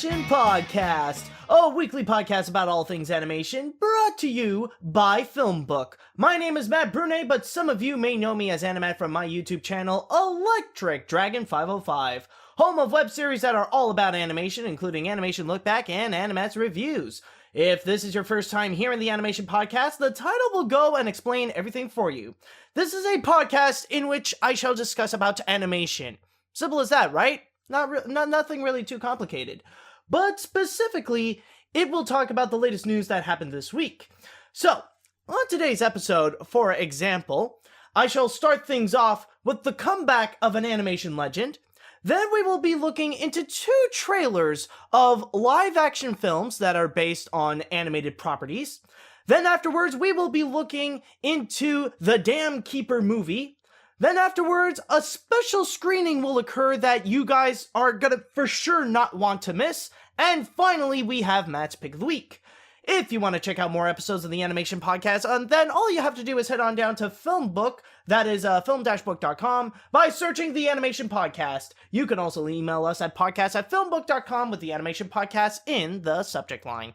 Animation Podcast, a weekly podcast about all things animation, brought to you by FilmBook. My name is Matt Brunet, but some of you may know me as Animat from my YouTube channel, Electric Dragon 505, home of web series that are all about animation, including Animation Look Back and Animat's Reviews. If this is your first time hearing the Animation Podcast, the title will go and explain everything for you. This is a podcast in which I shall discuss about animation. Simple as that, right? Nothing really too complicated. But specifically, it will talk about the latest news that happened this week. So, on today's episode, for example, I shall start things off with the comeback of an animation legend. Then we will be looking into 2 trailers of live-action films that are based on animated properties. Then afterwards, we will be looking into the Damkeeper movie. Then afterwards, a special screening will occur that you guys are gonna for sure not want to miss. And finally, we have Matt's Pick of the Week. If you want to check out more episodes of the Animation Podcast, then all you have to do is head on down to FilmBook, that is film-book.com, by searching the Animation Podcast. You can also email us at podcast@filmbook.com with the Animation Podcast in the subject line.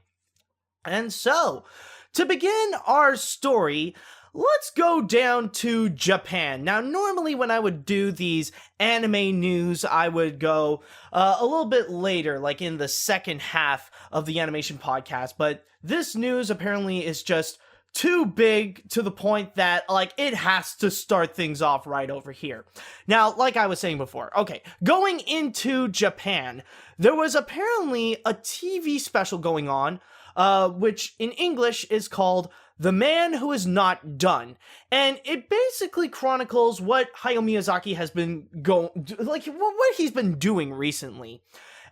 And so, to begin our story, let's go down to Japan. Now, normally when I would do these anime news, I would go a little bit later, like in the second half of the Animation Podcast, but this news apparently is just too big to the point that, like, it has to start things off right over here. Now, like I was saying before, okay, going into Japan, there was apparently a TV special going on, which in English is called The Man Who Is Not Done, and it basically chronicles what Hayao Miyazaki has been what he's been doing recently.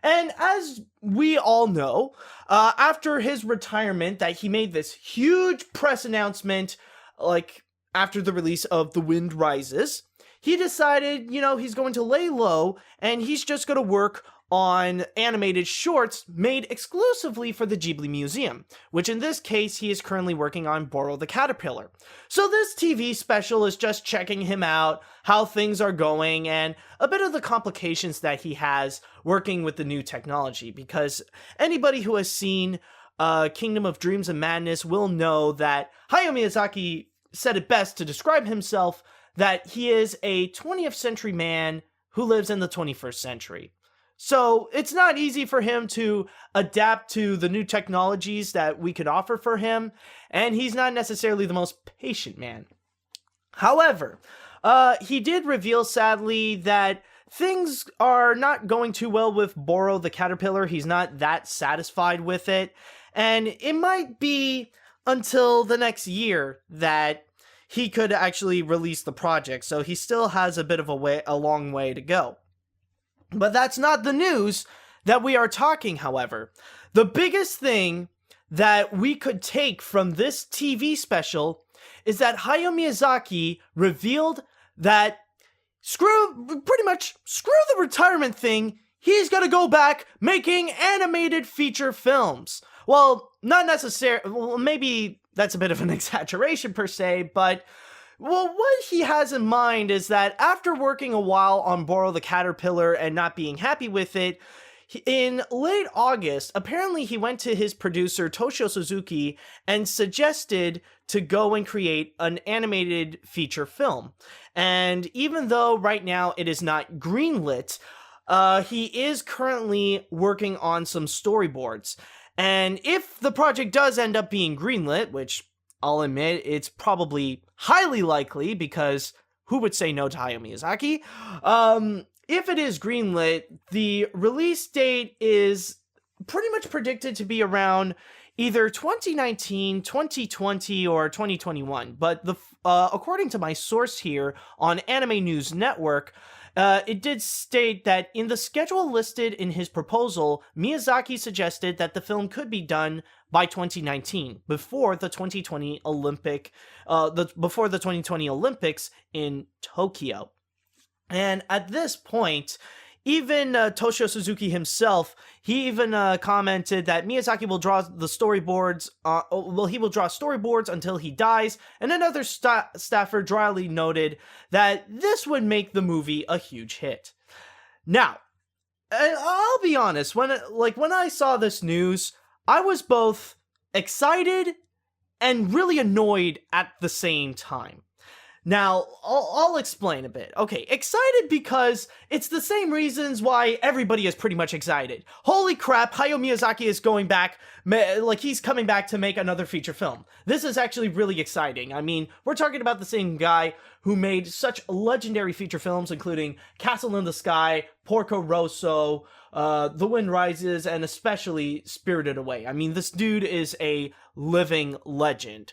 And as we all know, after his retirement, that he made this huge press announcement, like after the release of The Wind Rises, he decided, he's going to lay low and he's just going to work on animated shorts made exclusively for the Ghibli Museum, which in this case he is currently working on Boro the Caterpillar. So this TV special is just checking him out, how things are going, and a bit of the complications that he has working with the new technology, because anybody who has seen Kingdom of Dreams and Madness will know that Hayao Miyazaki said it best to describe himself, that he is a 20th century man who lives in the 21st century. So it's not easy for him to adapt to the new technologies that we could offer for him, and he's not necessarily the most patient man. However, he did reveal, sadly, that things are not going too well with Boro the Caterpillar. He's not that satisfied with it, and it might be until the next year that he could actually release the project, so he still has a bit of a long way to go. But that's not the news that we are talking, however. The biggest thing that we could take from this TV special is that Hayao Miyazaki revealed that pretty much screw the retirement thing, he's gonna go back making animated feature films. Well, not necessarily, well, maybe that's a bit of an exaggeration per se, but what he has in mind is that after working a while on Boro the Caterpillar and not being happy with it, in late August, apparently he went to his producer Toshio Suzuki and suggested to go and create an animated feature film. And even though right now it is not greenlit, he is currently working on some storyboards. And if the project does end up being greenlit, which I'll admit it's probably highly likely, because who would say no to Hayao Miyazaki? If it is greenlit, the release date is pretty much predicted to be around either 2019, 2020, or 2021. But according to my source here on Anime News Network, it did state that in the schedule listed in his proposal, Miyazaki suggested that the film could be done by 2019, before the 2020 Olympics in Tokyo. And at this point, even Toshio Suzuki himself, he even commented that Miyazaki will draw the storyboards, he will draw storyboards until he dies, and another staffer dryly noted that this would make the movie a huge hit. Now, I'll be honest, when I saw this news, I was both excited and really annoyed at the same time. Now, I'll explain a bit. Okay, excited because it's the same reasons why everybody is pretty much excited. Holy crap, Hayao Miyazaki is going back, he's coming back to make another feature film. This is actually really exciting. I mean, we're talking about the same guy who made such legendary feature films, including Castle in the Sky, Porco Rosso, The Wind Rises, and especially Spirited Away. I mean, this dude is a living legend.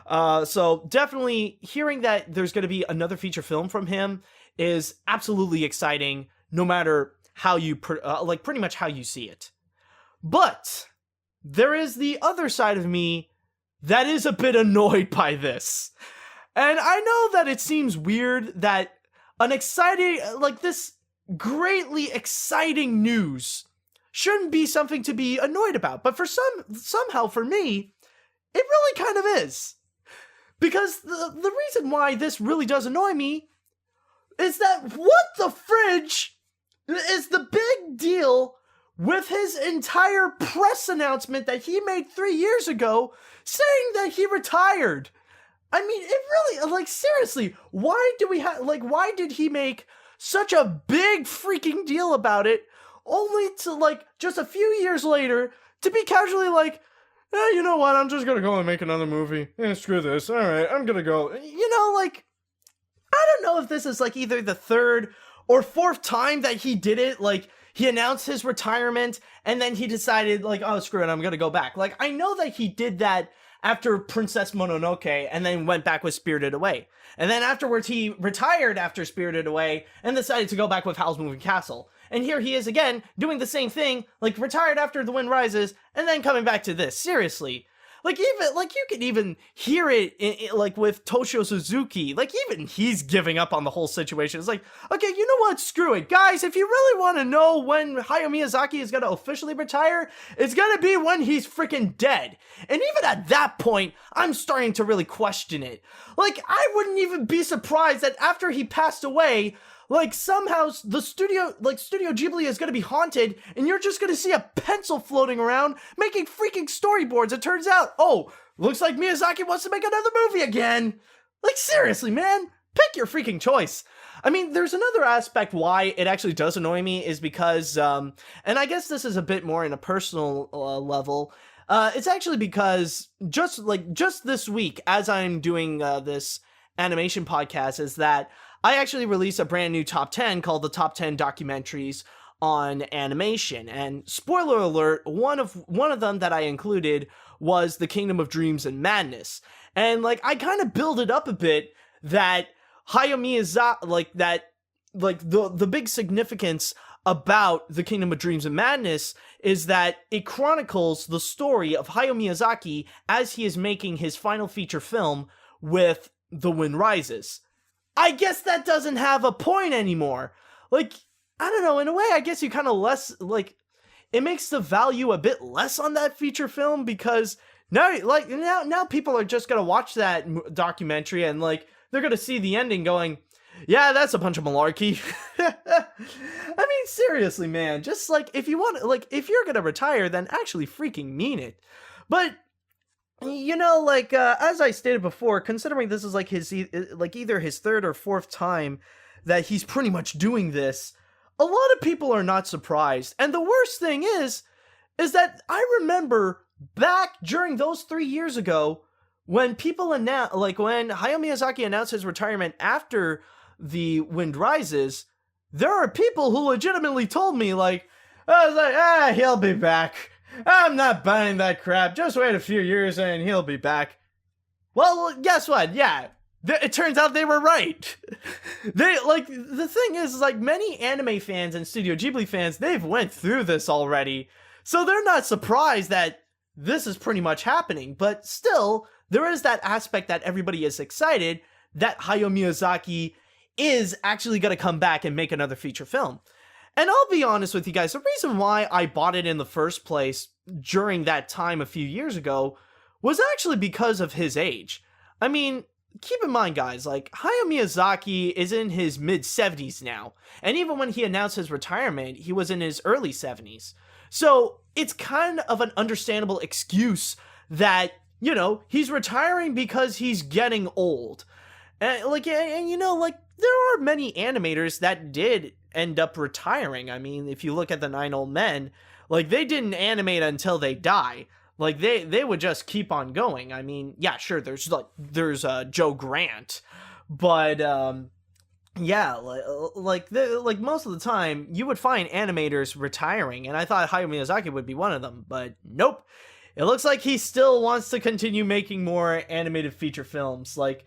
So definitely hearing that there's going to be another feature film from him is absolutely exciting, no matter how you, pretty much how you see it. But there is the other side of me that is a bit annoyed by this. And I know that it seems weird that an exciting, this greatly exciting news shouldn't be something to be annoyed about. But somehow for me, it really kind of is. Because the reason why this really does annoy me is that what the fridge is the big deal with his entire press announcement that he made 3 years ago saying that he retired. I mean, it really, seriously, why did he make such a big freaking deal about it only to, just a few years later to be casually you know what, I'm just gonna go and make another movie. Screw this. Alright, I'm gonna go. I don't know if this is, either the third or fourth time that he did it. He announced his retirement, and then he decided, oh, screw it, I'm gonna go back. I know that he did that after Princess Mononoke, and then went back with Spirited Away. And then afterwards, he retired after Spirited Away, and decided to go back with Howl's Moving Castle. And here he is again, doing the same thing, retired after The Wind Rises, and then coming back to this. Seriously. You can even hear it, with Toshio Suzuki. Even he's giving up on the whole situation. It's okay, you know what? Screw it. Guys, if you really want to know when Hayao Miyazaki is going to officially retire, it's going to be when he's freaking dead. And even at that point, I'm starting to really question it. I wouldn't even be surprised that after he passed away, somehow the Studio Ghibli is going to be haunted, and you're just going to see a pencil floating around making freaking storyboards. It turns out, looks like Miyazaki wants to make another movie again. Seriously, man, pick your freaking choice. I mean, there's another aspect why it actually does annoy me is because, and I guess this is a bit more in a personal level. It's actually because just this week, as I'm doing this animation podcast, is that I actually released a brand new top 10 called the Top 10 Documentaries on Animation. And spoiler alert, one of them that I included was The Kingdom of Dreams and Madness. And I kind of build it up a bit that Hayao Miyazaki, the big significance about The Kingdom of Dreams and Madness is that it chronicles the story of Hayao Miyazaki as he is making his final feature film with The Wind Rises. I guess that doesn't have a point anymore. I don't know, in a way, I guess you kind of it makes the value a bit less on that feature film because now people are just gonna watch that documentary and they're gonna see the ending going, yeah, that's a bunch of malarkey. I mean, seriously, man, just if you want, if you're gonna retire, then actually freaking mean it. But as I stated before, considering this is either his third or fourth time that he's pretty much doing this, a lot of people are not surprised. And the worst thing is that I remember back during those 3 years ago when people announced, when Hayao Miyazaki announced his retirement after The Wind Rises, there are people who legitimately told me he'll be back. I'm not buying that crap. Just wait a few years and he'll be back. Well, guess what? Yeah, it turns out they were right. The thing is many anime fans and Studio Ghibli fans, they've went through this already. So they're not surprised that this is pretty much happening. But still, there is that aspect that everybody is excited that Hayao Miyazaki is actually going to come back and make another feature film. And I'll be honest with you guys, the reason why I bought it in the first place during that time a few years ago was actually because of his age. I mean, keep in mind, guys, like, Hayao Miyazaki is in his mid-70s now, and even when he announced his retirement, he was in his early 70s. So it's kind of an understandable excuse that, you know, he's retiring because he's getting old. And you know, like, there are many animators that did end up retiring. I mean, if you look at the Nine Old Men, like, they didn't animate until they die. Like, they would just keep on going. I mean, yeah, sure, there's Joe Grant, but yeah, like most of the time you would find animators retiring, and I thought Hayao Miyazaki would be one of them, but nope. It looks like he still wants to continue making more animated feature films. Like,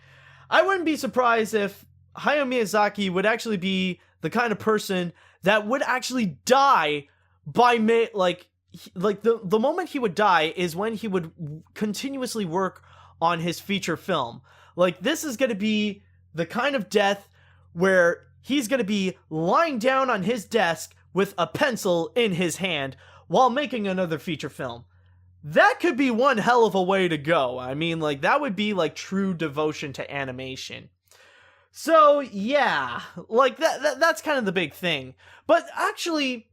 I wouldn't be surprised if Hayao Miyazaki would actually be the kind of person that would actually die by the moment he would die is when he would continuously work on his feature film. Like, this is going to be the kind of death where he's going to be lying down on his desk with a pencil in his hand while making another feature film. That could be one hell of a way to go. I mean, like, that would be like true devotion to animation. So yeah, like that's kind of the big thing. But actually,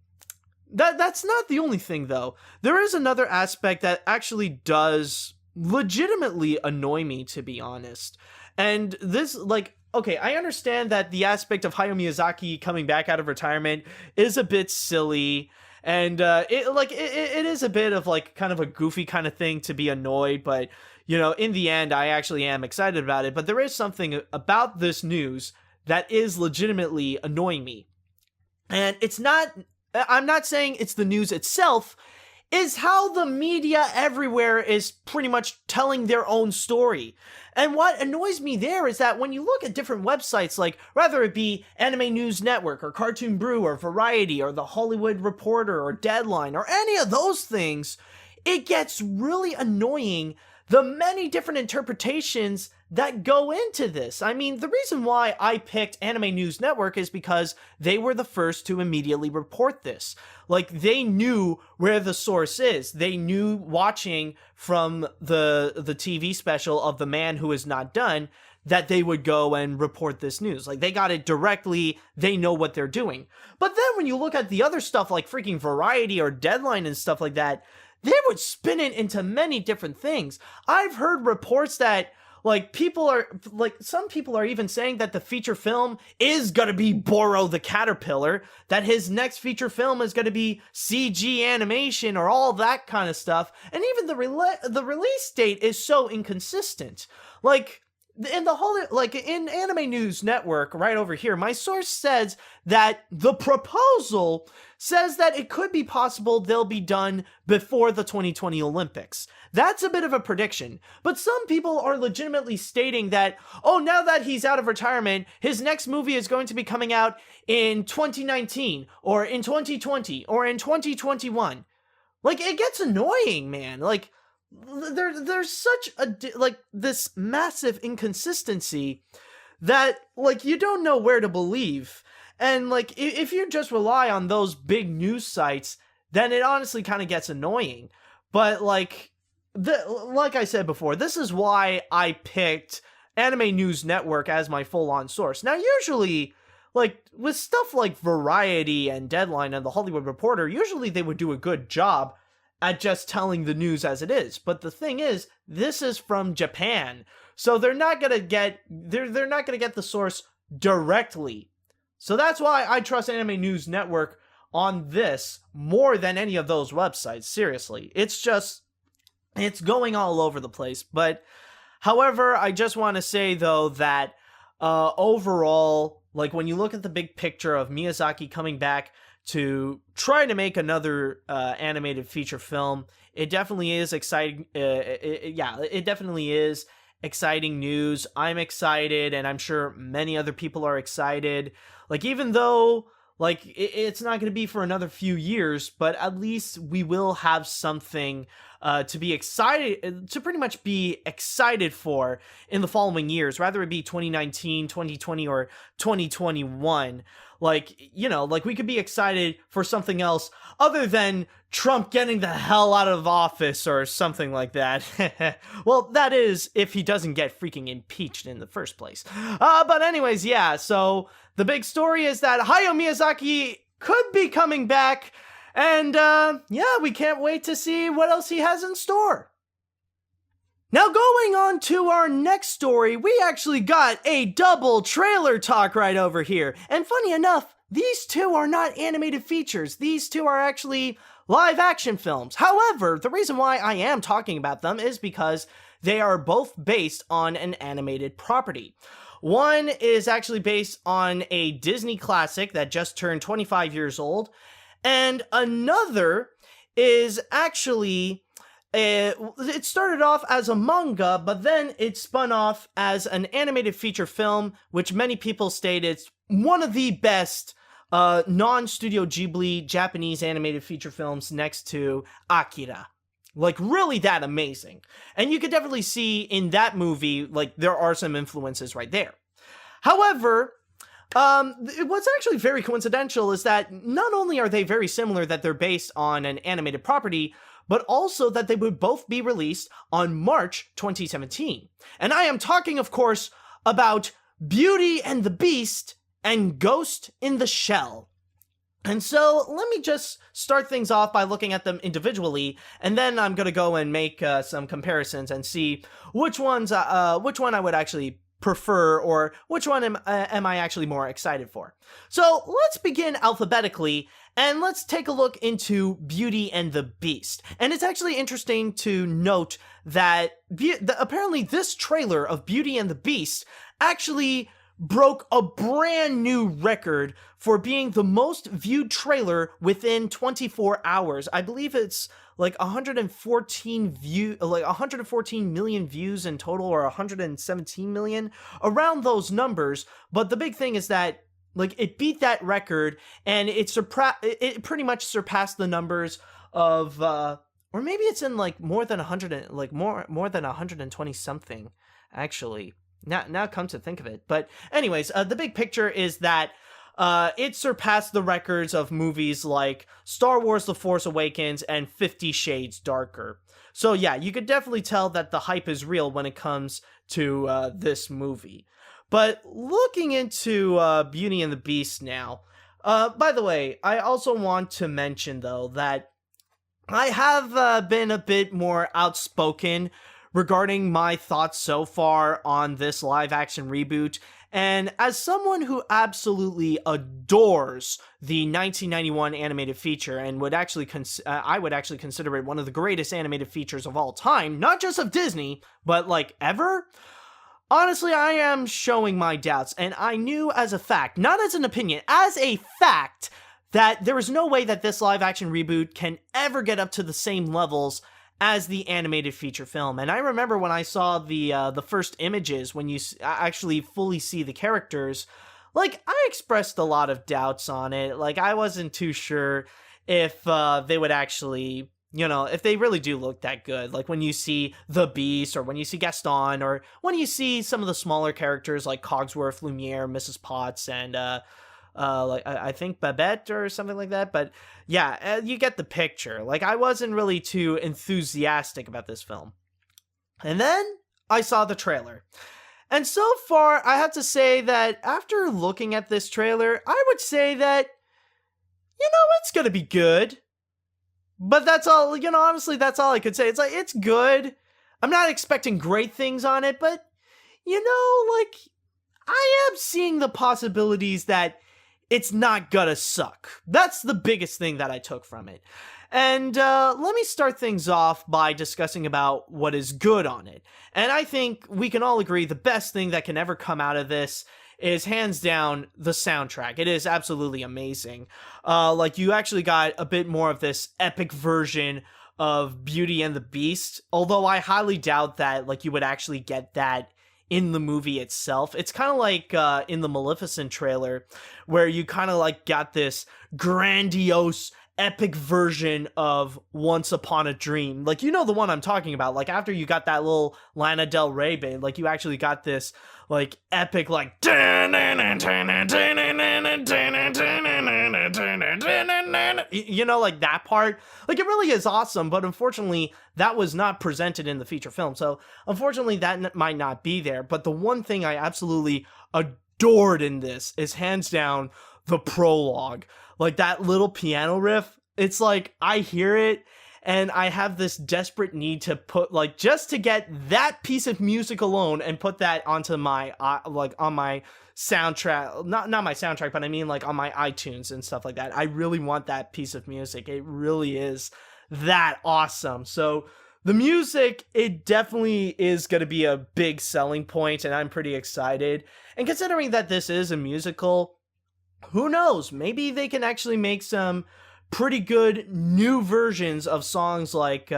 that's not the only thing, though. There is another aspect that actually does legitimately annoy me, to be honest. And this, like, okay, I understand that the aspect of Hayao Miyazaki coming back out of retirement is a bit silly, and it is a bit of, like, kind of a goofy kind of thing to be annoyed, but, you know, in the end, I actually am excited about it. But there is something about this news that is legitimately annoying me. And I'm not saying it's the news itself, is how the media everywhere is pretty much telling their own story. And what annoys me there is that when you look at different websites, like, whether it be Anime News Network or Cartoon Brew or Variety or The Hollywood Reporter or Deadline or any of those things, it gets really annoying the many different interpretations that go into this. I mean, the reason why I picked Anime News Network is because they were the first to immediately report this. Like, they knew where the source is. They knew, watching from the TV special of The Man Who Is Not Done, that they would go and report this news. Like, they got it directly. They know what they're doing. But then when you look at the other stuff like freaking Variety or Deadline and stuff like that, they would spin it into many different things. I've heard reports that, like, some people are even saying that the feature film is gonna be Boro the Caterpillar, that his next feature film is gonna be CG animation or all that kind of stuff, and even the release date is so inconsistent. Like, in Anime News Network right over here, my source says that the proposal says that it could be possible they'll be done before the 2020 Olympics. That's a bit of a prediction, but some people are legitimately stating that, oh, now that he's out of retirement, his next movie is going to be coming out in 2019, or in 2020, or in 2021. Like, it gets annoying, man. Like, there's such this massive inconsistency that, like, you don't know where to believe. And, like, if you just rely on those big news sites, then it honestly kind of gets annoying. But, like I said before, this is why I picked Anime News Network as my full-on source. Now, usually, like, with stuff like Variety and Deadline and The Hollywood Reporter, usually they would do a good job at just telling the news as it is. But the thing is, this is from Japan, so they're not gonna get the source directly. So that's why I trust Anime News Network on this more than any of those websites. Seriously, it's going all over the place. But however, I just want to say though that overall, like, when you look at the big picture of Miyazaki coming back to try to make another animated feature film, it definitely is exciting. It definitely is exciting news. I'm excited, and I'm sure many other people are excited. Like, even though, Like, it's not going to be for another few years, but at least we will have something to be excited, to pretty much be excited for in the following years, rather it be 2019, 2020, or 2021. Like, like we could be excited for something else other than Trump getting the hell out of office or something like that. Well, that is if he doesn't get freaking impeached in the first place. But anyways, yeah, so the big story is that Hayao Miyazaki could be coming back, and yeah, we can't wait to see what else he has in store. Now, going on to our next story, we actually got a double trailer talk right over here. And funny enough, these two are not animated features. These two are actually live action films. However, the reason why I am talking about them is because they are both based on an animated property. One is actually based on a Disney classic that just turned 25 years old, and another is actually it started off as a manga, but then it spun off as an animated feature film, which many people state it's one of the best non-Studio Ghibli Japanese animated feature films next to Akira. Like, really that amazing. And you could definitely see in that movie, like, there are some influences right there. However, what's actually very coincidental is that not only are they very similar that they're based on an animated property, but also that they would both be released on March 2017. And I am talking, of course, about Beauty and the Beast and Ghost in the Shell. And so let me just start things off by looking at them individually, and then I'm going to go and make some comparisons and see which one I would actually prefer, or which one am I actually more excited for. So let's begin alphabetically, and let's take a look into Beauty and the Beast. And it's actually interesting to note that apparently this trailer of Beauty and the Beast actually broke a brand new record for being the most viewed trailer within 24 hours. I believe it's like 114 million views in total, or 117 million, around those numbers. But the big thing is that, like, it beat that record, and it pretty much surpassed the numbers of or maybe it's in like more than 120 something, actually. Now come to think of it. But anyways, the big picture is that it surpassed the records of movies like Star Wars The Force Awakens and 50 Shades Darker. So yeah, you could definitely tell that the hype is real when it comes to this movie. But looking into Beauty and the Beast now, by the way, I also want to mention, though, that I have been a bit more outspoken regarding my thoughts so far on this live-action reboot. And as someone who absolutely adores the 1991 animated feature, and would actually I would actually consider it one of the greatest animated features of all time, not just of Disney, but like ever, honestly, I am showing my doubts. And I knew as a fact, not as an opinion, as a fact, that there is no way that this live-action reboot can ever get up to the same levels as the animated feature film. And I remember when I saw the first images, when you actually fully see the characters, like, I expressed a lot of doubts on it. Like, I wasn't too sure if they would actually, if they really do look that good. Like, when you see the Beast, or when you see Gaston, or when you see some of the smaller characters like Cogsworth, Lumiere, Mrs. Potts, and like I think Babette or something like that. But yeah, you get the picture. Like, I wasn't really too enthusiastic about this film. And then I saw the trailer. And so far, I have to say that after looking at this trailer, I would say that, it's gonna be good. But that's all, honestly, that's all I could say. It's like, it's good. I'm not expecting great things on it, but, like, I am seeing the possibilities that it's not gonna suck. That's the biggest thing that I took from it. And let me start things off by discussing about what is good on it. And I think we can all agree the best thing that can ever come out of this is hands down the soundtrack. It is absolutely amazing. Like, you actually got a bit more of this epic version of Beauty and the Beast, although I highly doubt that, like, you would actually get that in the movie itself. It's kind of like in the Maleficent trailer, where you kind of like got this grandiose epic version of Once Upon a Dream. Like, you know the one I'm talking about. Like, after you got that little Lana Del Rey bit, like, you actually got this, like, epic, like, you know, like, that part. Like, it really is awesome, but unfortunately, that was not presented in the feature film. So, unfortunately, that might not be there. But the one thing I absolutely adored in this is, hands down, the prologue. Like, that little piano riff, it's like, I hear it, and I have this desperate need to put, like, just to get that piece of music alone and put that onto my, like, on my soundtrack, not my soundtrack, but I mean, like, on my iTunes and stuff like that. I really want that piece of music. It really is that awesome. So, the music, it definitely is going to be a big selling point, and I'm pretty excited. And considering that this is a musical, who knows? Maybe they can actually make some pretty good new versions of songs like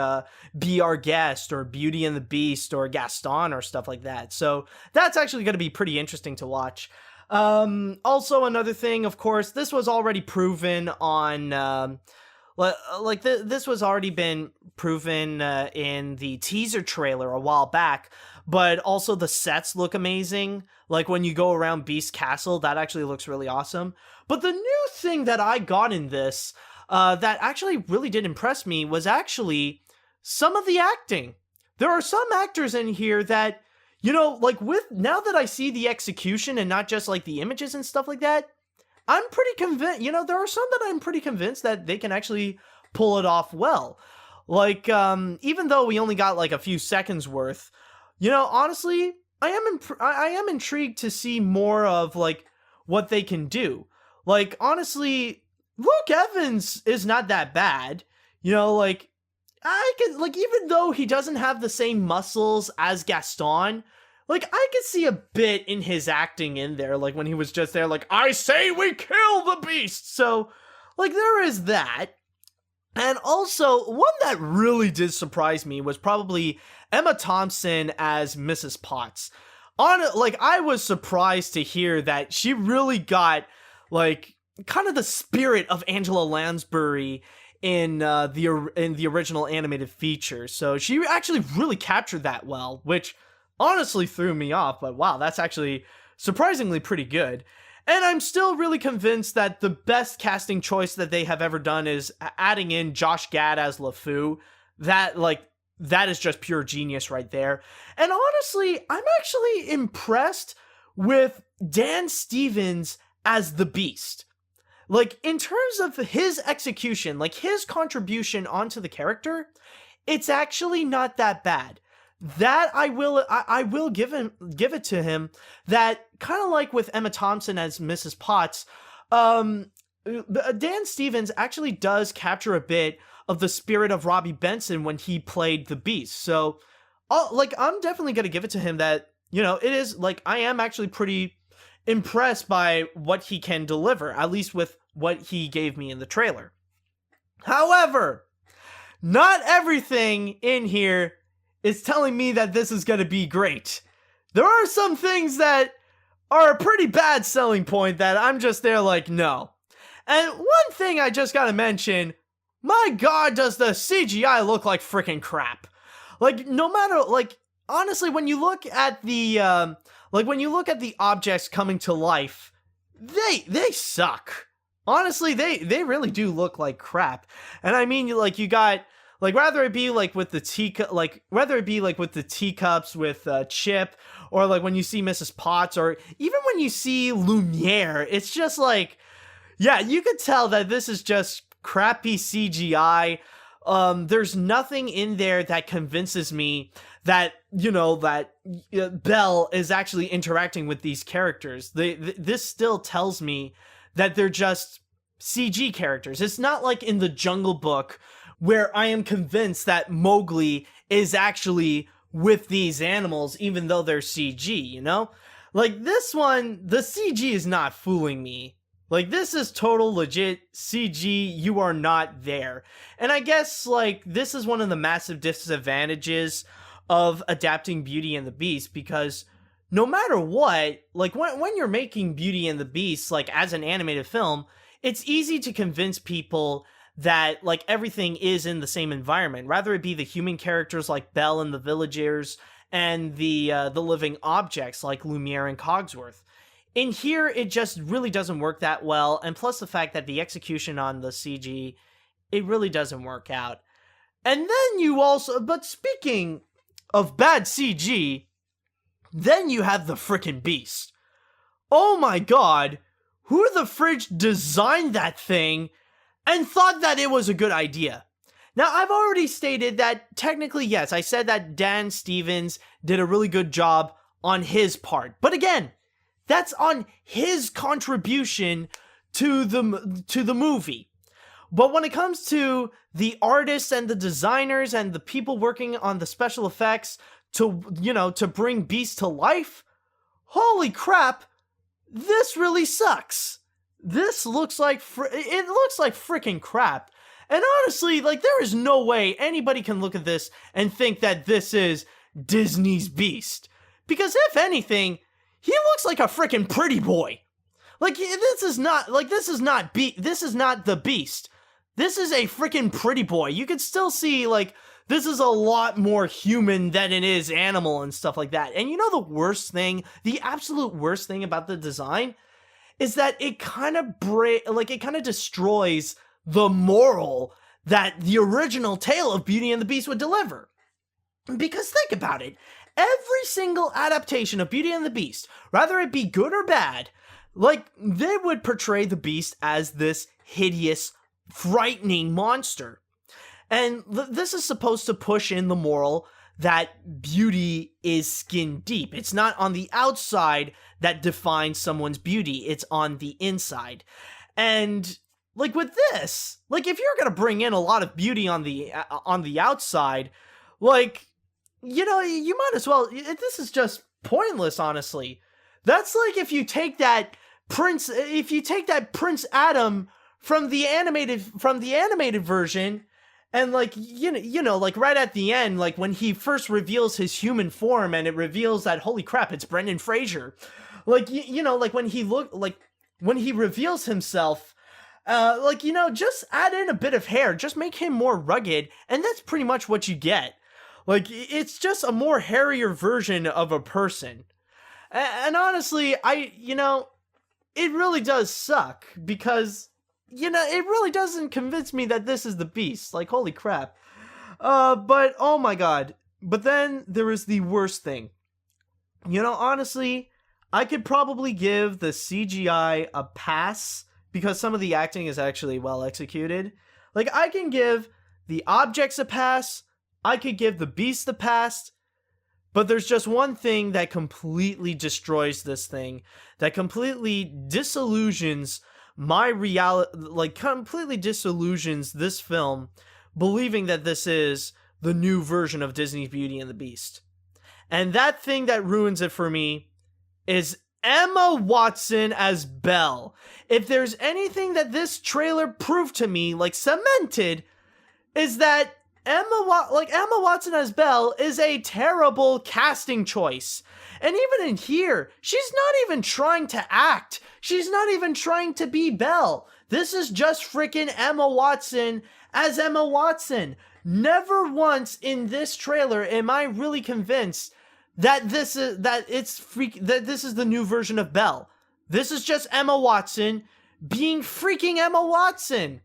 Be Our Guest or Beauty and the Beast or Gaston or stuff like that. So that's actually going to be pretty interesting to watch. Also, another thing, of course, this was already proven on... this was already been proven in the teaser trailer a while back, but also the sets look amazing. Like, when you go around Beast Castle, that actually looks really awesome. But the new thing that I got in this that actually really did impress me was actually some of the acting. There are some actors in here that, you know, like, with now that I see the execution and not just like the images and stuff like that, I'm pretty convinced, you know, there are some that I'm pretty convinced that they can actually pull it off well. Like, even though we only got like a few seconds worth, you know, honestly, I am intrigued to see more of like what they can do. Like, honestly, Luke Evans is not that bad. You know, like, I could, like, even though he doesn't have the same muscles as Gaston, like, I could see a bit in his acting in there, like, when he was just there, like, I say we kill the beast! So, like, there is that. And also, one that really did surprise me was probably Emma Thompson as Mrs. Potts. Like, I was surprised to hear that she really got, like, kind of the spirit of Angela Lansbury in the original animated feature. So she actually really captured that well, which honestly threw me off, but wow, that's actually surprisingly pretty good. And I'm still really convinced that the best casting choice that they have ever done is adding in Josh Gad as LeFou. That is just pure genius right there. And honestly, I'm actually impressed with Dan Stevens as the Beast. Like, in terms of his execution, like, his contribution onto the character, it's actually not that bad. That I will give it to him, that kind of like with Emma Thompson as Mrs. Potts, Dan Stevens actually does capture a bit of the spirit of Robbie Benson when he played the Beast. So, like, I'm definitely going to give it to him that, you know, it is, like, I am actually pretty impressed by what he can deliver, at least with what he gave me in the trailer. However, not everything in here is telling me that this is going to be great. There are some things that are a pretty bad selling point that I'm just there like, no. And one thing I just gotta mention, my god, does the CGI look like freaking crap. Like, no matter, like, honestly, when you look at the, when you look at the objects coming to life, they suck. Honestly, they really do look like crap. And I mean, like, you got, like, whether it be like with the teacups with Chip, or like when you see Mrs. Potts, or even when you see Lumiere, it's just like, yeah, you could tell that this is just crappy CGI. There's nothing in there that convinces me that, you know, that Belle is actually interacting with these characters. This still tells me that they're just CG characters. It's not like in the Jungle Book, where I am convinced that Mowgli is actually with these animals, even though they're CG, you know? Like, this one, the CG is not fooling me. Like, this is total legit CG, you are not there. And I guess, like, this is one of the massive disadvantages of adapting Beauty and the Beast, because no matter what, like when you're making Beauty and the Beast, like as an animated film, it's easy to convince people that like everything is in the same environment, rather it be the human characters like Belle and the villagers, and the living objects like Lumiere and Cogsworth. In here, it just really doesn't work that well, and plus the fact that the execution on the CG, it really doesn't work out. And then you also, but speaking of bad CG, then you have the frickin' Beast. Oh my god, who the fridge designed that thing and thought that it was a good idea? Now, I've already stated that technically, yes, I said that Dan Stevens did a really good job on his part. But again, that's on his contribution to the movie. But when it comes to the artists and the designers and the people working on the special effects to, to bring Beast to life, holy crap, this really sucks. This looks like it looks like freaking crap. And honestly, like, there is no way anybody can look at this and think that this is Disney's Beast. Because if anything, he looks like a freaking pretty boy. Like, this is not the Beast. This is a freaking pretty boy. You can still see, like, this is a lot more human than it is animal and stuff like that. And you know the absolute worst thing about the design is that it kind of destroys the moral that the original tale of Beauty and the Beast would deliver. Because think about it. Every single adaptation of Beauty and the Beast, whether it be good or bad, like, they would portray the Beast as this hideous, frightening monster. And this is supposed to push in the moral that beauty is skin deep. It's not on the outside that defines someone's beauty, it's on the inside. And like with this, like if you're gonna bring in a lot of beauty on the outside, like, you might as well. This is just pointless, honestly. That's like if you take that Prince Adam from the animated version, and like like right at the end, like when he first reveals his human form, and it reveals that holy crap, it's Brendan Fraser. Like like when he reveals himself. Just add in a bit of hair, just make him more rugged, and that's pretty much what you get. Like, it's just a more hairier version of a person. And honestly, it really does suck, because, it really doesn't convince me that this is the Beast. Like, holy crap. But, oh my god. But then, there is the worst thing. Honestly, I could probably give the CGI a pass, because some of the acting is actually well executed. Like, I can give the objects a pass, I could give the Beast a pass, but there's just one thing that completely destroys this thing, that completely disillusions my reality, like, completely disillusions this film, believing that this is the new version of Disney's Beauty and the Beast. And that thing that ruins it for me is Emma Watson as Belle. If there's anything that this trailer proved to me, like cemented, is that Emma Watson as Belle is a terrible casting choice. And even in here, she's not even trying to act. She's not even trying to be Belle. This is just freaking Emma Watson as Emma Watson. Never once in this trailer am I really convinced that this is the new version of Belle. This is just Emma Watson being freaking Emma Watson.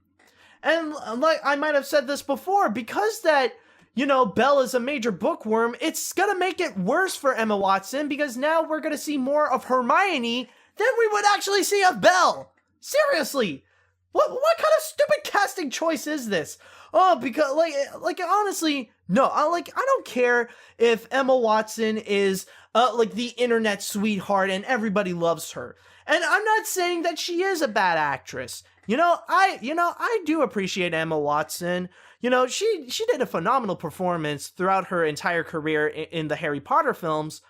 And like I might have said this before, because that, Belle is a major bookworm, it's gonna make it worse for Emma Watson, because now we're gonna see more of Hermione than we would actually see of Belle. Seriously. What kind of stupid casting choice is this? Oh, because like honestly, no, I don't care if Emma Watson is the internet sweetheart and everybody loves her. And I'm not saying that she is a bad actress. I do appreciate Emma Watson. She did a phenomenal performance throughout her entire career in the Harry Potter films.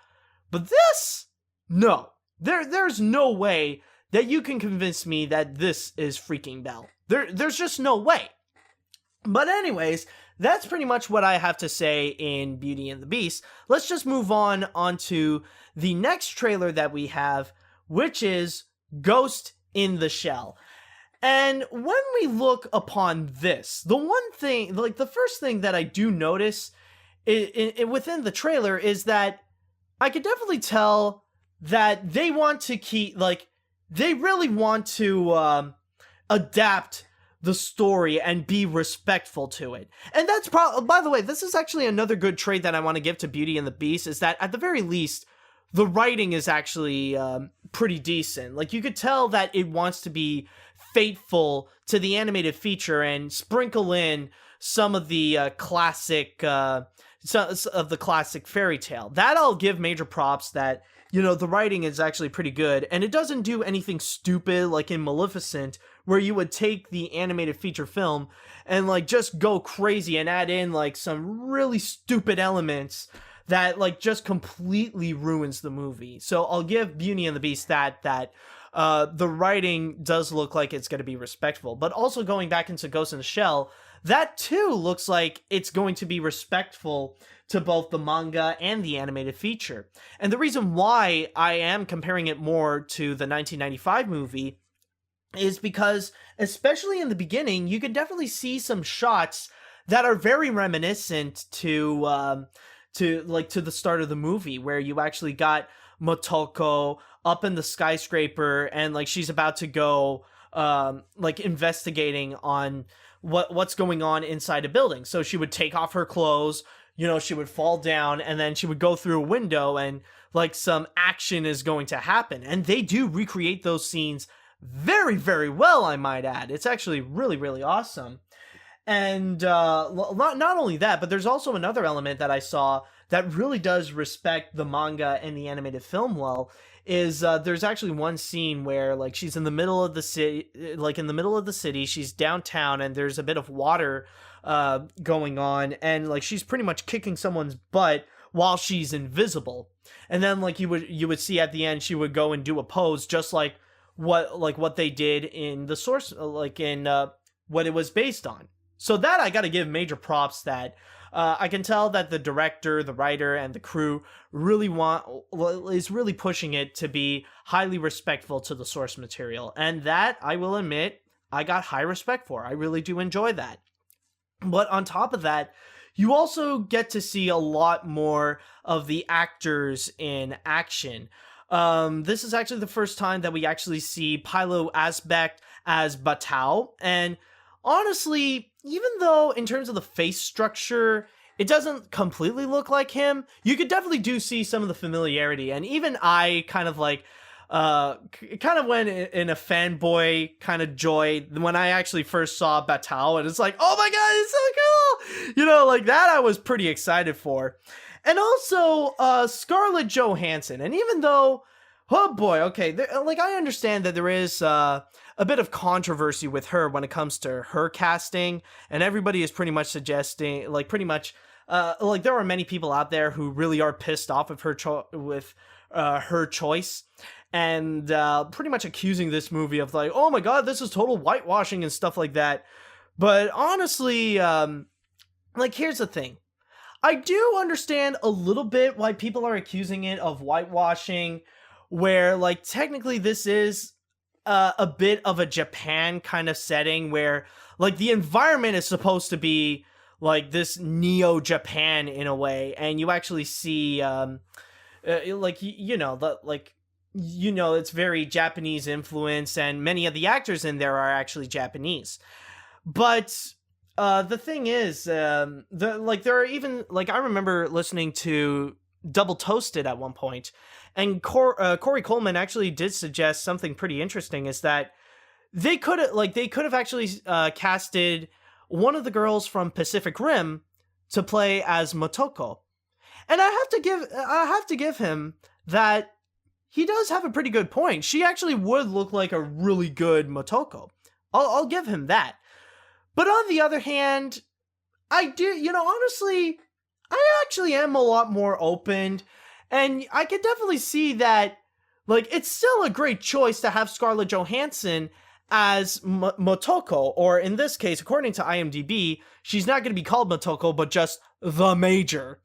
But this, no. There's no way that you can convince me that this is freaking Belle. There's just no way. But anyways, that's pretty much what I have to say in Beauty and the Beast. Let's just move on onto the next trailer that we have, which is Ghost in the Shell. And when we look upon this, the one thing, like the first thing that I do notice within the trailer is that I could definitely tell that they want to keep, like, they really want to adapt the story and be respectful to it. And that's by the way, this is actually another good trait that I want to give to Beauty and the Beast, is that at the very least, the writing is actually pretty decent. Like, you could tell that it wants to be faithful to the animated feature and sprinkle in some of the classic fairy tale. That I'll give major props that, you know, the writing is actually pretty good, and it doesn't do anything stupid like in Maleficent, where you would take the animated feature film and like just go crazy and add in like some really stupid elements that like just completely ruins the movie. So I'll give Beauty and the Beast that the writing does look like it's going to be respectful. But also going back into Ghost in the Shell, that too looks like it's going to be respectful to both the manga and the animated feature. And the reason why I am comparing it more to the 1995 movie is because, especially in the beginning, you could definitely see some shots that are very reminiscent to the start of the movie, where you actually got Motoko up in the skyscraper and like she's about to go like investigating on what's going on inside a building. So she would take off her clothes, you know, she would fall down, and then she would go through a window and like some action is going to happen. And they do recreate those scenes very, very well, I might add. It's actually really, really awesome. And not only that, but there's also another element that I saw that really does respect the manga and the animated film well, is there's actually one scene where like she's in the middle of the city, she's downtown, and there's a bit of water going on, and like she's pretty much kicking someone's butt while she's invisible. And then like you would see at the end she would go and do a pose just like what they did in the source, like in what it was based on. So that I got to give major props that I can tell that the director, the writer, and the crew is really pushing it to be highly respectful to the source material. And that, I will admit, I got high respect for. I really do enjoy that. But on top of that, you also get to see a lot more of the actors in action. This is actually the first time that we actually see Pilo Asbeck as Batao, and honestly, even though in terms of the face structure, it doesn't completely look like him, you could definitely do see some of the familiarity. And even I kind of like, went in a fanboy kind of joy when I actually first saw Batao, and it's like, oh my god, it's so cool! You know, like that I was pretty excited for. And also, Scarlett Johansson. And even though, oh boy, okay, like I understand that there is a bit of controversy with her when it comes to her casting, and everybody is pretty much suggesting, like pretty much, like there are many people out there who really are pissed off of her choice, and pretty much accusing this movie of like, oh my god, this is total whitewashing and stuff like that. But honestly, like here's the thing. I do understand a little bit why people are accusing it of whitewashing, where like technically this is a bit of a Japan kind of setting where like the environment is supposed to be like this neo-Japan in a way, and you actually see like it's very Japanese influence, and many of the actors in there are actually Japanese. But the thing is, there are even, like, I remember listening to Double Toasted at one point, and Corey Coleman actually did suggest something pretty interesting, is that they could have actually casted one of the girls from Pacific Rim to play as Motoko. And I have to give him that he does have a pretty good point. She actually would look like a really good Motoko. I'll give him that. But on the other hand, honestly, I actually am a lot more open, and I can definitely see that, like, it's still a great choice to have Scarlett Johansson as Motoko, or in this case, according to IMDb, she's not going to be called Motoko, but just the Major.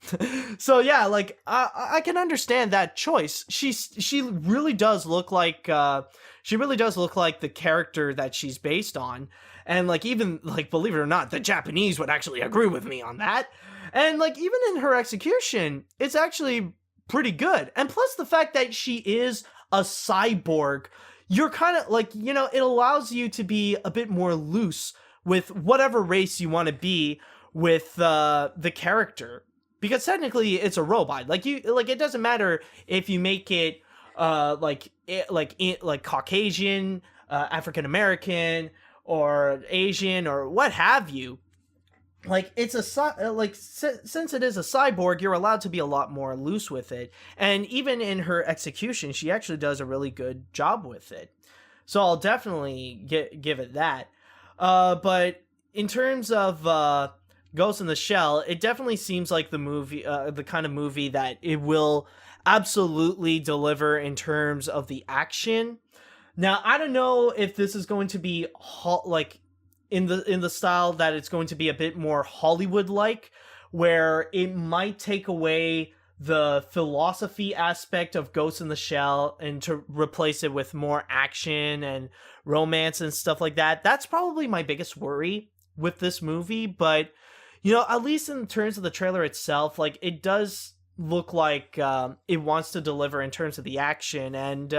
So yeah, like I can understand that choice. She really does look like the character that she's based on, and like even like believe it or not, the Japanese would actually agree with me on that. And like even in her execution, it's actually pretty good. And plus the fact that she is a cyborg, you're kind of like, it allows you to be a bit more loose with whatever race you want to be with the character, because technically it's a robot. Like it doesn't matter if you make it like Caucasian, African American, or Asian, or what have you. Like it's since it is a cyborg, you're allowed to be a lot more loose with it. And even in her execution, she actually does a really good job with it. So I'll definitely give it that. But in terms of Ghost in the Shell, it definitely seems like the kind of movie that it will absolutely deliver in terms of the action. Now, I don't know if this is going to be in the style that it's going to be a bit more Hollywood-like, where it might take away the philosophy aspect of Ghost in the Shell and to replace it with more action and romance and stuff like that. That's probably my biggest worry with this movie, but at least in terms of the trailer itself, like it does look like it wants to deliver in terms of the action. And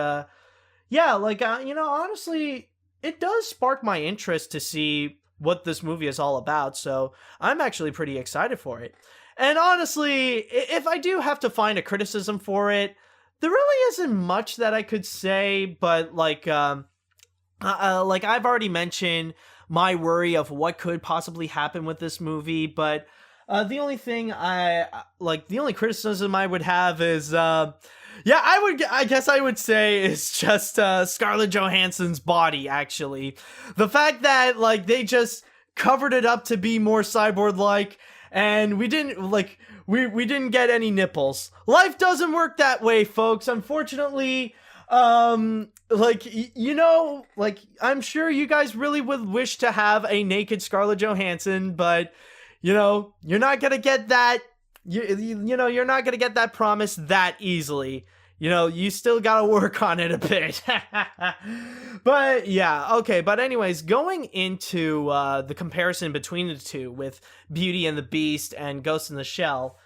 honestly, it does spark my interest to see what this movie is all about, so I'm actually pretty excited for it. And honestly, if I do have to find a criticism for it, there really isn't much that I could say, but like I've already mentioned my worry of what could possibly happen with this movie, but the only criticism I would have is I guess I would say it's just Scarlett Johansson's body, actually. The fact that like they just covered it up to be more cyborg-like, and we didn't get any nipples. Life doesn't work that way, folks. Unfortunately, I'm sure you guys really would wish to have a naked Scarlett Johansson, but you're not gonna get that. You're not gonna get that promise that easily. You still gotta work on it a bit. But yeah, okay. But anyways, going into the comparison between the two with Beauty and the Beast and Ghost in the Shell,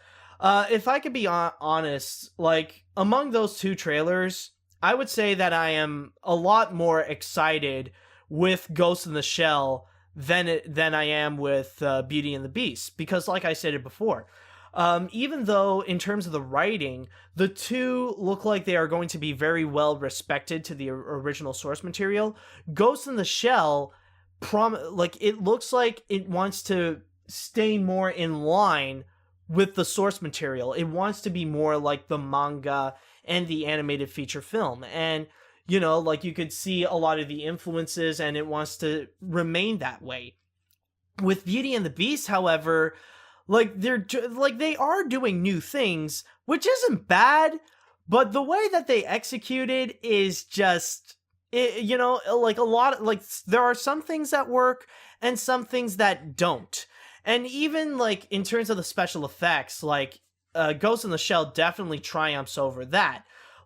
if I could be honest, like among those two trailers, I would say that I am a lot more excited with Ghost in the Shell than I am with Beauty and the Beast, because like I said it before, even though in terms of the writing, the two look like they are going to be very well respected to the original source material, Ghost in the Shell, it looks like it wants to stay more in line with the source material. It wants to be more like the manga and the animated feature film. And, you could see a lot of the influences, and it wants to remain that way. With Beauty and the Beast, however, they are doing new things, which isn't bad, but the way that they executed is just, there are some things that work and some things that don't. And even in terms of the special effects, Ghost in the Shell definitely triumphs over that.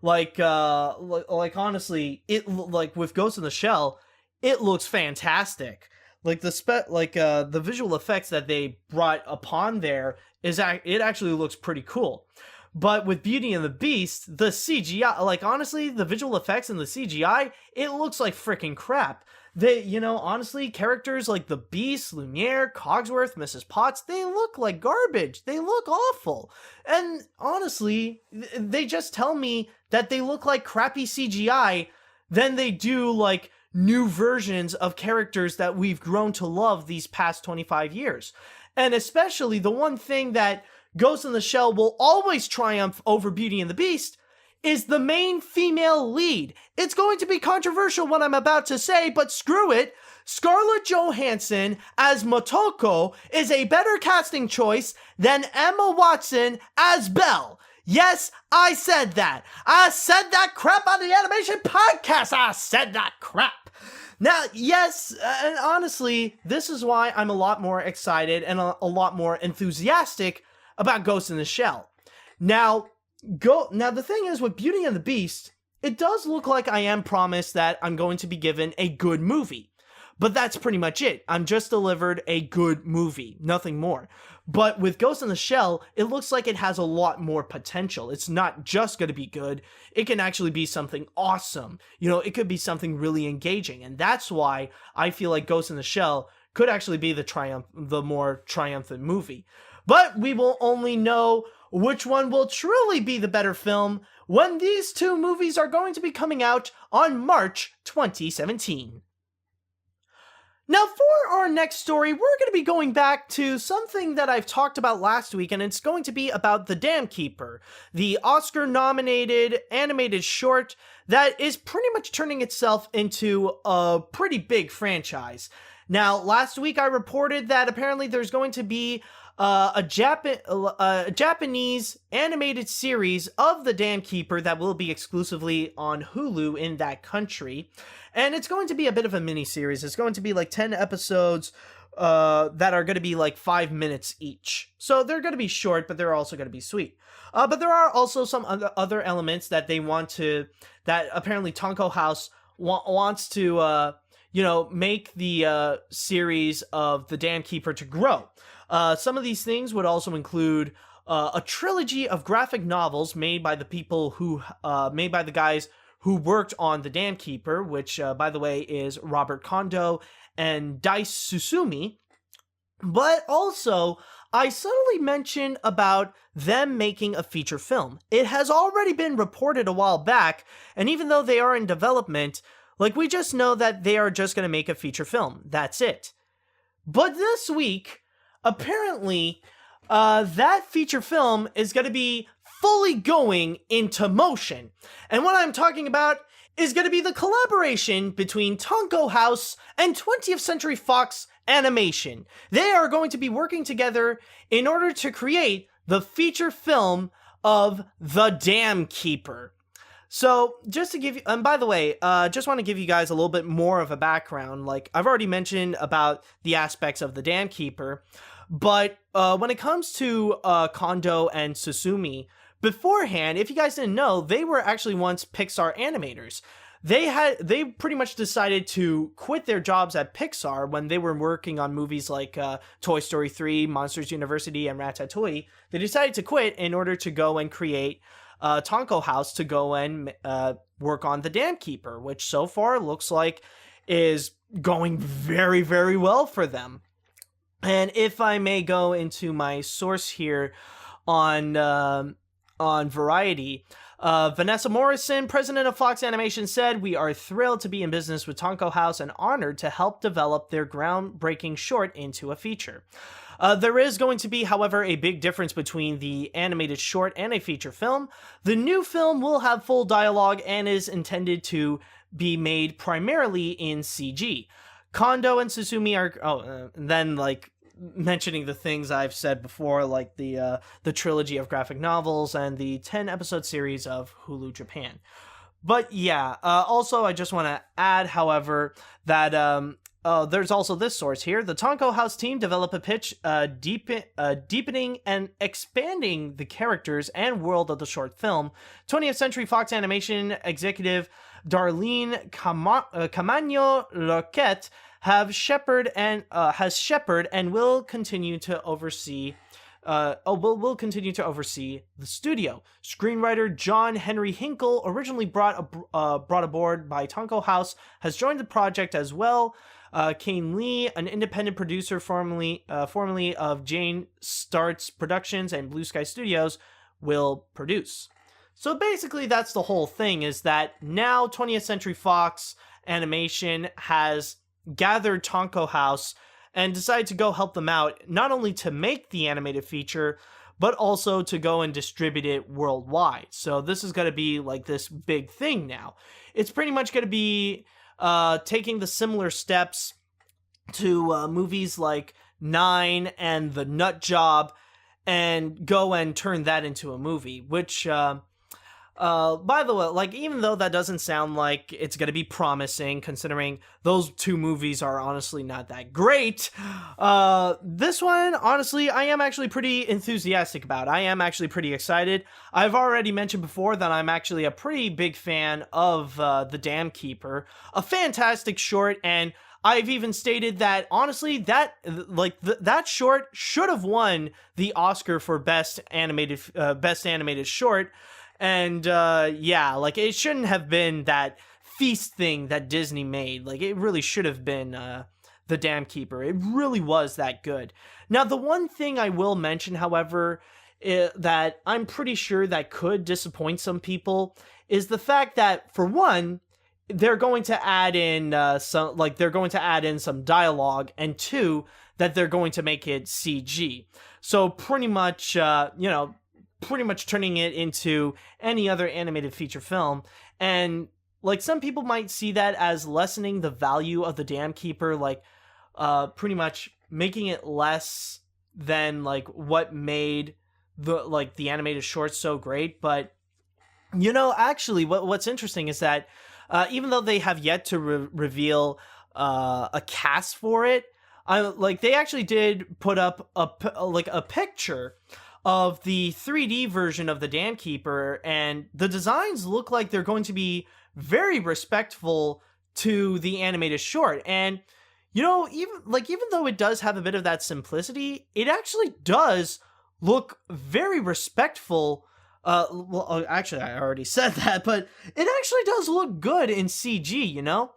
Honestly, with Ghost in the Shell, it looks fantastic. The visual effects that they brought upon there it actually looks pretty cool. But with Beauty and the Beast, the CGI, honestly, the visual effects and the CGI, it looks like freaking crap. Honestly, characters like the Beast, Lumiere, Cogsworth, Mrs. Potts, they look like garbage. They look awful. And honestly, they just tell me that they look like crappy CGI than they do new versions of characters that we've grown to love these past 25 years. And especially the one thing that Ghost in the Shell will always triumph over Beauty and the Beast is the main female lead. It's going to be controversial what I'm about to say, but screw it. Scarlett Johansson as Motoko is a better casting choice than Emma Watson as Belle. Yes, I said that. I said that crap on the animation podcast. I said that crap. Now, yes, and honestly, this is why I'm a lot more excited and a lot more enthusiastic about Ghost in the Shell. Now, the thing is, with Beauty and the Beast, it does look like I am promised that I'm going to be given a good movie. But that's pretty much it. I'm just delivered a good movie, nothing more. But with Ghost in the Shell, it looks like it has a lot more potential. It's not just going to be good. It can actually be something awesome. You know, it could be something really engaging. And that's why I feel like Ghost in the Shell could actually be the more triumphant movie. But we will only know which one will truly be the better film when these two movies are going to be coming out on March 2017. Now, for our next story, we're going to be going back to something that I've talked about last week, and it's going to be about The Damkeeper, the Oscar-nominated animated short that is pretty much turning itself into a pretty big franchise. Now, last week I reported that apparently there's going to be a Japanese animated series of The Damkeeper that will be exclusively on Hulu in that country. And it's going to be a bit of a mini-series. It's going to be like 10 episodes that are going to be like 5 minutes each. So they're going to be short, but they're also going to be sweet. But there are also some other elements that that apparently Tonko House wants to, make the series of The Damkeeper to grow. Some of these things would also include a trilogy of graphic novels made by the guys who worked on The Damkeeper, which, by the way, is Robert Kondo and Dice Susumi. But also, I subtly mentioned about them making a feature film. It has already been reported a while back, and even though they are in development, we just know that they are just going to make a feature film. That's it. But this week, apparently, that feature film is going to be fully going into motion. And what I'm talking about is going to be the collaboration between Tonko House and 20th Century Fox Animation. They are going to be working together in order to create the feature film of The Damkeeper. So, just to give you, and by the way, just want to give you guys a little bit more of a background. I've already mentioned about the aspects of The Damkeeper, but when it comes to Kondo and Susumi, beforehand, if you guys didn't know, they were actually once Pixar animators. They pretty much decided to quit their jobs at Pixar when they were working on movies like Toy Story 3, Monsters University, and Ratatouille. They decided to quit in order to go and create Tonko House to go and work on The Damkeeper, which so far looks like is going very, very well for them. And if I may go into my source here on Variety, Vanessa Morrison, president of Fox Animation, said, "We are thrilled to be in business with Tonko House and honored to help develop their groundbreaking short into a feature. There is going to be, however, a big difference between the animated short and a feature film. The new film will have full dialogue and is intended to be made primarily in CG. Kondo and Susumi are... mentioning the things I've said before, like the trilogy of graphic novels and the 10-episode series of Hulu Japan. But yeah, also I just want to add, however, that there's also this source here. The Tonko House team developed a pitch deepening and expanding the characters and world of the short film. 20th Century Fox Animation executive Darlene Camaño-Loquet has shepherded and will continue to oversee the studio. Screenwriter John Henry Hinkle, originally brought aboard by Tonko House, has joined the project as well. Kane Lee, an independent producer formerly of Jane Starts Productions and Blue Sky Studios, will produce. So basically that's the whole thing, is that now 20th Century Fox Animation has gathered Tonko House and decided to go help them out, not only to make the animated feature, but also to go and distribute it worldwide. So this is going to be like this big thing now. It's pretty much going to be taking the similar steps to movies like Nine and The Nut Job and go and turn that into a movie, which By the way, like, even though that doesn't sound like it's gonna be promising, considering those two movies are honestly not that great, this one, honestly, I am actually pretty enthusiastic about. I am actually pretty excited. I've already mentioned before that I'm actually a pretty big fan of The Damkeeper, a fantastic short, and I've even stated that honestly that short should have won the Oscar for best animated short. And yeah, like, it shouldn't have been that feast thing that Disney made. Like, it really should have been The Damkeeper. It really was that good. Now, the one thing I will mention, however, that I'm pretty sure that could disappoint some people is the fact that, for one, they're going to add in some dialogue, and two, that they're going to make it CG. So pretty much, pretty much turning it into any other animated feature film. And like, some people might see that as lessening the value of the Damkeeper, like pretty much making it less than like what made the animated shorts so great. But actually what's interesting is that even though they have yet to reveal a cast for it, they actually did put up a picture of the 3D version of the Damkeeper, and the designs look like they're going to be very respectful to the animated short. And even though it does have a bit of that simplicity, it actually does look very respectful. Actually, I already said that, but it actually does look good in CG.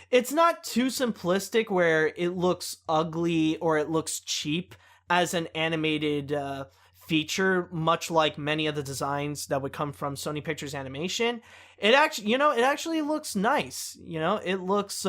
It's not too simplistic where it looks ugly or it looks cheap as an animated feature, much like many of the designs that would come from Sony Pictures Animation. It actually looks nice. It looks,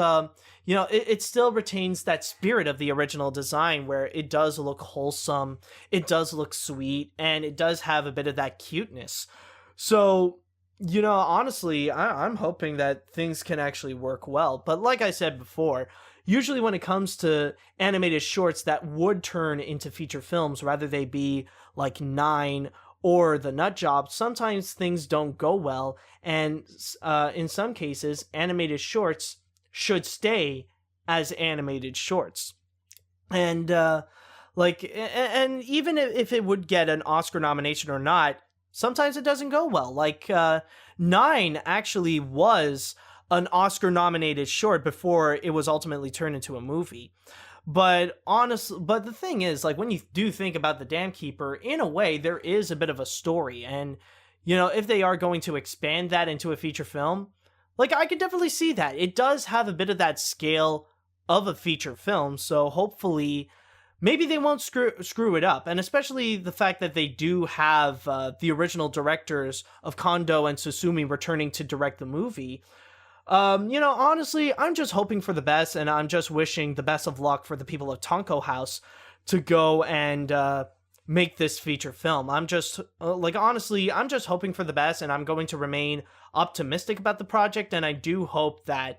it still retains that spirit of the original design, where it does look wholesome, it does look sweet, and it does have a bit of that cuteness. So, honestly, I'm hoping that things can actually work well. But like I said before, usually when it comes to animated shorts that would turn into feature films, rather they be like Nine or The Nut Job, sometimes things don't go well, and in some cases, animated shorts should stay as animated shorts. And and even if it would get an Oscar nomination or not, sometimes it doesn't go well. Like Nine actually was an Oscar-nominated short before it was ultimately turned into a movie. But the thing is, like, when you do think about the Damkeeper, in a way, there is a bit of a story. And, if they are going to expand that into a feature film, like, I could definitely see that. It does have a bit of that scale of a feature film, so hopefully maybe they won't screw it up. And especially the fact that they do have the original directors of Kondo and Susumi returning to direct the movie. Honestly, I'm just hoping for the best, and I'm just wishing the best of luck for the people of Tonko House to go and make this feature film. I'm just, honestly, I'm just hoping for the best, and I'm going to remain optimistic about the project, and I do hope that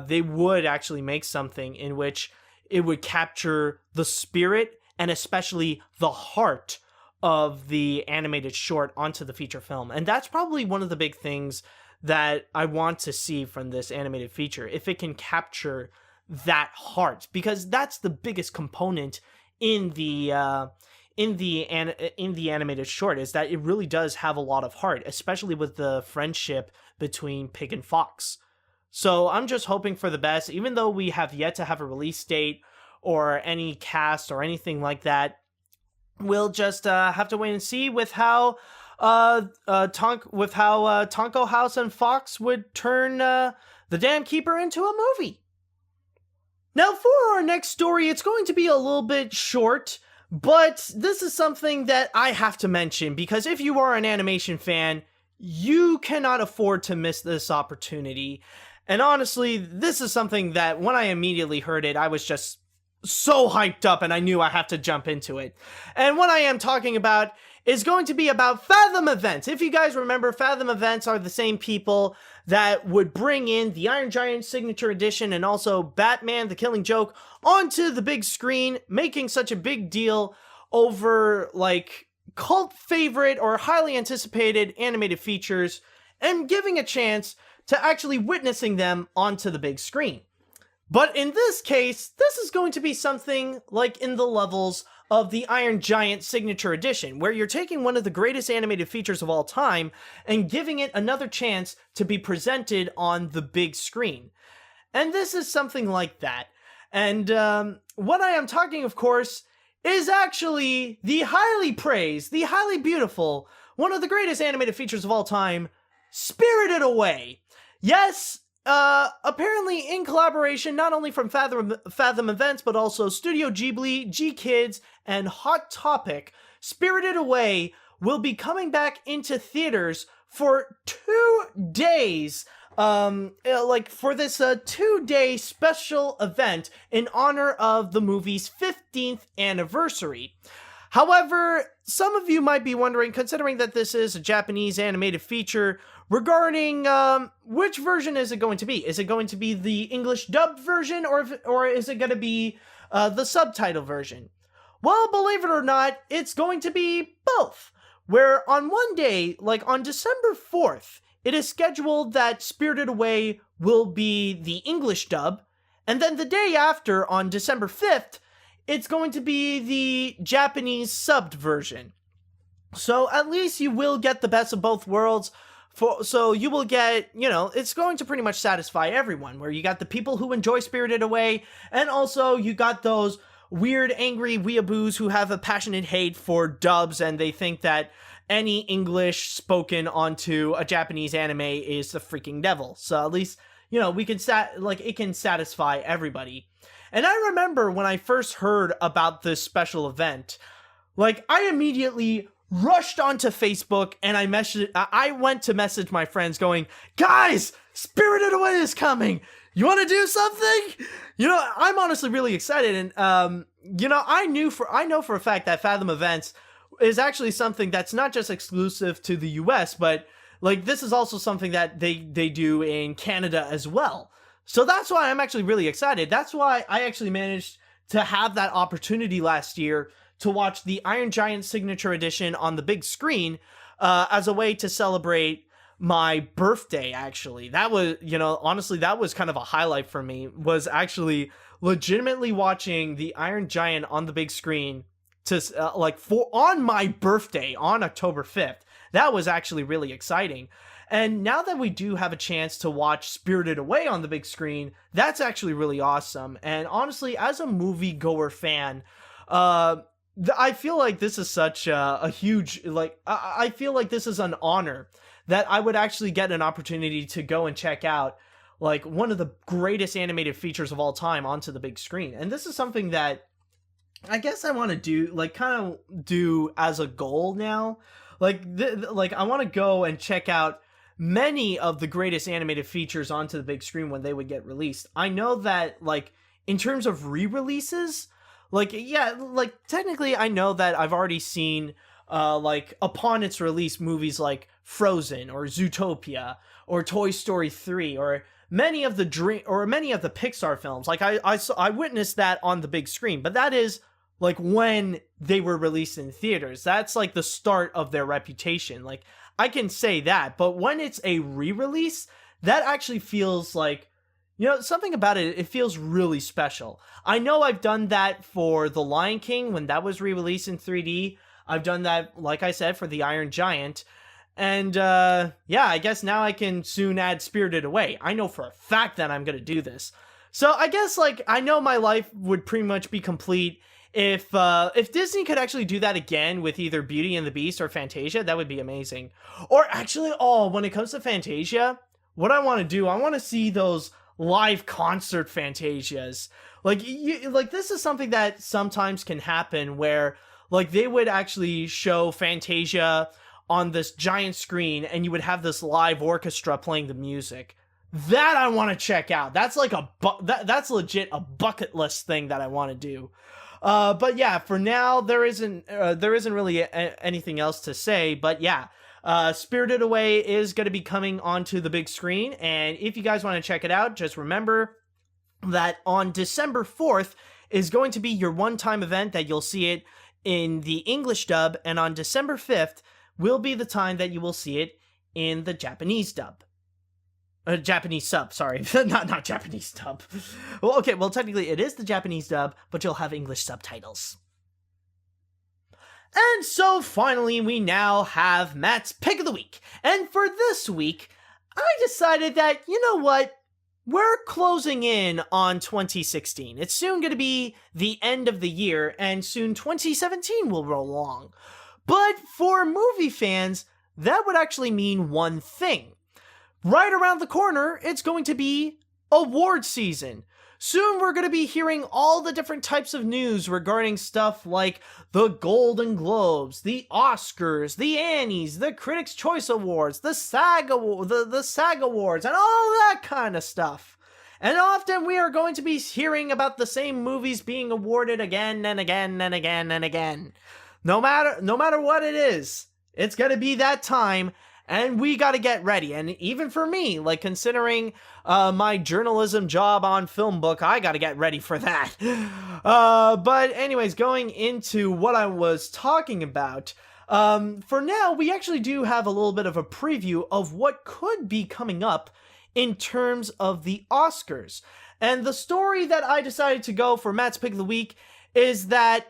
they would actually make something in which it would capture the spirit and especially the heart of the animated short onto the feature film. And that's probably one of the big things that I want to see from this animated feature, if it can capture that heart, because that's the biggest component in the animated short, is that it really does have a lot of heart, especially with the friendship between Pig and Fox. So I'm just hoping for the best, even though we have yet to have a release date or any cast or anything like that. We'll just have to wait and see with how Tonko House and Fox would turn The Damkeeper into a movie. Now, for our next story, it's going to be a little bit short, but this is something that I have to mention, because if you are an animation fan, you cannot afford to miss this opportunity. And honestly, this is something that when I immediately heard it, I was just so hyped up, and I knew I have to jump into it. And what I am talking about is going to be about Fathom Events. If you guys remember, Fathom Events are the same people that would bring in the Iron Giant Signature Edition and also Batman the Killing Joke onto the big screen, making such a big deal over, like, cult favorite or highly anticipated animated features and giving a chance to actually witnessing them onto the big screen. But in this case, this is going to be something like in the levels of the Iron Giant Signature Edition, where you're taking one of the greatest animated features of all time and giving it another chance to be presented on the big screen. And this is something like that. And what I am talking, of course, is actually the highly praised, the highly beautiful, one of the greatest animated features of all time, Spirited Away. Yes, apparently in collaboration not only from Fathom Events, but also Studio Ghibli, G-Kids, and Hot Topic, Spirited Away will be coming back into theaters for 2 days, for this 2-day special event in honor of the movie's 15th anniversary. However, some of you might be wondering, considering that this is a Japanese animated feature, regarding which version is it going to be? Is it going to be the English dubbed version, or is it going to be the subtitle version? Well, believe it or not, it's going to be both. Where on one day, like on December 4th, it is scheduled that Spirited Away will be the English dub, and then the day after, on December 5th, it's going to be the Japanese subbed version. So at least you will get the best of both worlds. So you will get, it's going to pretty much satisfy everyone, where you got the people who enjoy Spirited Away, and also you got those weird, angry weeaboos who have a passionate hate for dubs, and they think that any English spoken onto a Japanese anime is the freaking devil. So at least, we can it can satisfy everybody. And I remember when I first heard about this special event, I immediately rushed onto Facebook and I went to message my friends going, "Guys, Spirited Away is coming. You want to do something?" I'm honestly really excited. And, I know for a fact that Fathom Events is actually something that's not just exclusive to the US, but this is also something that they do in Canada as well. So that's why I'm actually really excited. That's why I actually managed to have that opportunity last year to watch the Iron Giant Signature Edition on the big screen as a way to celebrate my birthday, actually. That was, honestly, that was kind of a highlight for me, was actually legitimately watching the Iron Giant on the big screen on my birthday on October 5th. That was actually really exciting. And now that we do have a chance to watch Spirited Away on the big screen, that's actually really awesome. And honestly, as a moviegoer fan, I feel like this is such a huge, I feel like this is an honor that I would actually get an opportunity to go and check out, one of the greatest animated features of all time onto the big screen. And this is something that I guess I want to do, kind of do as a goal now. I want to go and check out many of the greatest animated features onto the big screen when they would get released. I know that, in terms of re-releases, technically I know that I've already seen, upon its release, movies like Frozen or Zootopia or Toy Story 3 or many of the Pixar films. I witnessed that on the big screen, but that is when they were released in theaters. That's the start of their reputation. I can say that, but when it's a re-release, that actually feels something about it, it feels really special. I know I've done that for The Lion King when that was re-released in 3D. I've done that, like I said, for The Iron Giant. And, I guess now I can soon add Spirited Away. I know for a fact that I'm gonna do this. So I guess, I know my life would pretty much be complete if Disney could actually do that again with either Beauty and the Beast or Fantasia. That would be amazing. Or actually, when it comes to Fantasia, what I want to do, I want to see those live concert Fantasias. This is something that sometimes can happen where, they would actually show Fantasia on this giant screen and you would have this live orchestra playing the music. That I want to check out. That's that's legit a bucket list thing that I want to do. But yeah, for now, there isn't really anything else to say, but yeah, Spirited Away is going to be coming onto the big screen, and if you guys want to check it out, just remember that on December 4th is going to be your one-time event that you'll see it in the English dub, and on December 5th will be the time that you will see it in the Japanese dub. Japanese sub, sorry. not Japanese dub. Well, okay, well, technically it is the Japanese dub, but you'll have English subtitles. And so finally, we now have Matt's Pick of the Week. And for this week, I decided that, you know what? We're closing in on 2016. It's soon going to be the end of the year, and soon 2017 will roll along. But for movie fans, that would actually mean one thing. Right around the corner, it's going to be award season. Soon we're going to be hearing all the different types of news regarding stuff like the Golden Globes, the Oscars, the Annies, the Critics' Choice Awards, the SAG Awards, and all that kind of stuff. And often we are going to be hearing about the same movies being awarded again and again and again and again. No matter what it is, it's going to be that time. And we got to get ready. And even for me, like considering my journalism job on FilmBook, I got to get ready for that. But anyways, going into what I was talking about, for now, we actually do have a little bit of a preview of what could be coming up in terms of the Oscars. And the story that I decided to go for Matt's Pick of the Week is that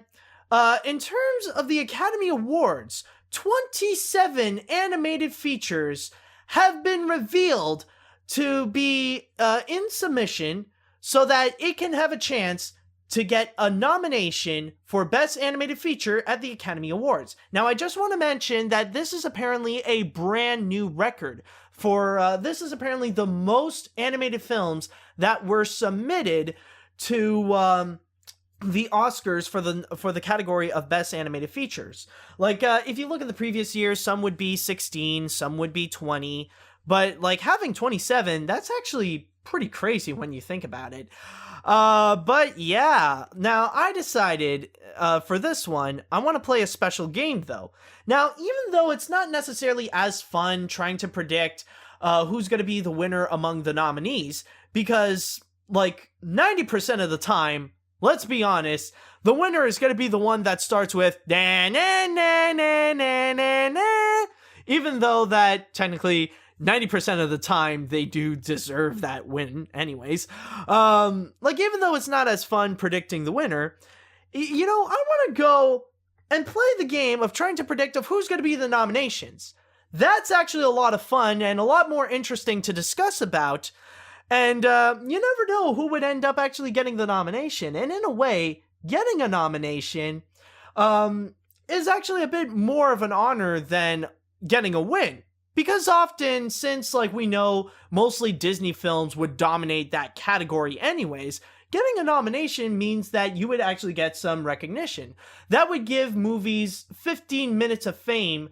in terms of the Academy Awards, 27 animated features have been revealed to be in submission so that it can have a chance to get a nomination for Best Animated Feature at the Academy Awards. Now, I just want to mention that this is apparently a brand new record. This is apparently the most animated films that were submitted to the Oscars for the category of Best Animated Features. Like, if you look at the previous years, some would be 16, some would be 20, but like having 27, that's actually pretty crazy when you think about it. But yeah, now I decided for this one, I want to play a special game though. Now, even though it's not necessarily as fun trying to predict who's going to be the winner among the nominees, because like 90% of the time, let's be honest, the winner is going to be the one that starts with na na na na na na na, even though that technically 90% of the time they do deserve that win anyways. Like, even though it's not as fun predicting the winner, you know, I want to go and play the game of trying to predict of who's going to be the nominations. That's actually a lot of fun and a lot more interesting to discuss about. And you never know who would end up actually getting the nomination. And in a way, getting a nomination is actually a bit more of an honor than getting a win. Because often, since like we know mostly Disney films would dominate that category anyways, getting a nomination means that you would actually get some recognition. That would give movies 15 minutes of fame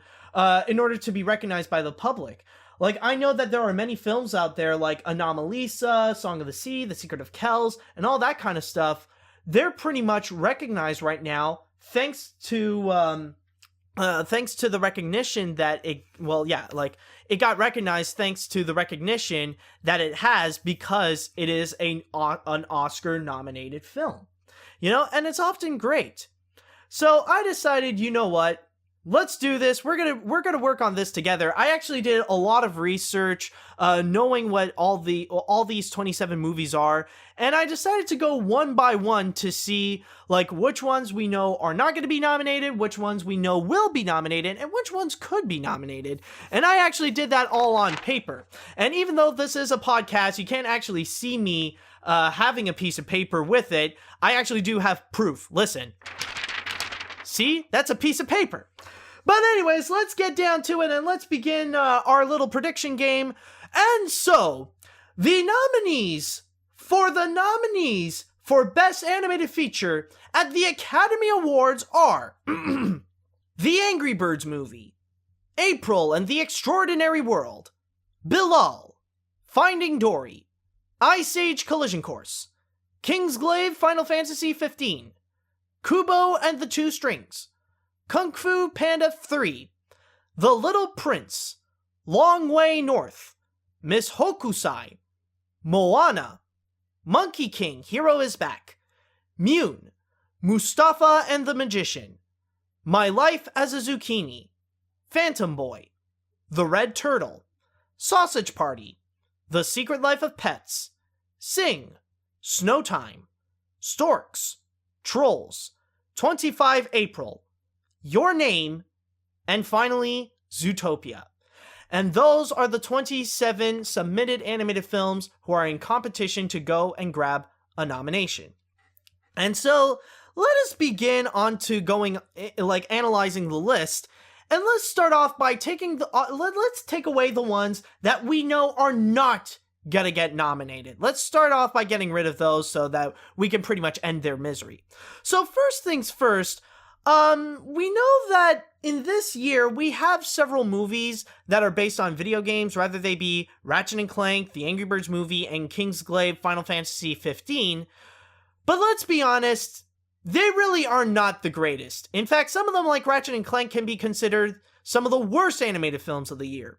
in order to be recognized by the public. Like, I know that there are many films out there like Anomalisa, Song of the Sea, The Secret of Kells, and all that kind of stuff. They're pretty much recognized right now thanks to the recognition that it got recognized thanks to the recognition that it has because it is an Oscar-nominated film. You know, and it's often great. So I decided, you know what? Let's do this. We're gonna work on this together. I actually did a lot of research, knowing what all these 27 movies are, and I decided to go one by one to see like which ones we know are not going to be nominated, which ones we know will be nominated, and which ones could be nominated. And I actually did that all on paper. And even though this is a podcast, you can't actually see me having a piece of paper with it. I actually do have proof. Listen. See? That's a piece of paper. But anyways, let's get down to it and let's begin our little prediction game. And so, the nominees for Best Animated Feature at the Academy Awards are The Angry Birds Movie, April and the Extraordinary World, Bilal, Finding Dory, Ice Age Collision Course, Kingsglaive Final Fantasy XV, Kubo and the Two Strings, Kung Fu Panda 3, The Little Prince, Long Way North, Miss Hokusai, Moana, Monkey King, Hero is Back, Mune, Mustafa and the Magician, My Life as a Zucchini, Phantom Boy, The Red Turtle, Sausage Party, The Secret Life of Pets, Sing, Snow Time, Storks, Trolls, 25 April, Your Name, and finally, Zootopia. And those are the 27 submitted animated films who are in competition to go and grab a nomination. And so, let us begin on to analyzing the list. And let's start off by let's take away the ones that we know are not gonna get nominated. Let's start off by getting rid of those so that we can pretty much end their misery. So first things first, we know that in this year we have several movies that are based on video games, whether they be Ratchet and Clank, the Angry Birds movie, and Kingsglaive Final Fantasy 15. But let's be honest, they really are not the greatest. In fact, some of them, like Ratchet and Clank, can be considered some of the worst animated films of the year.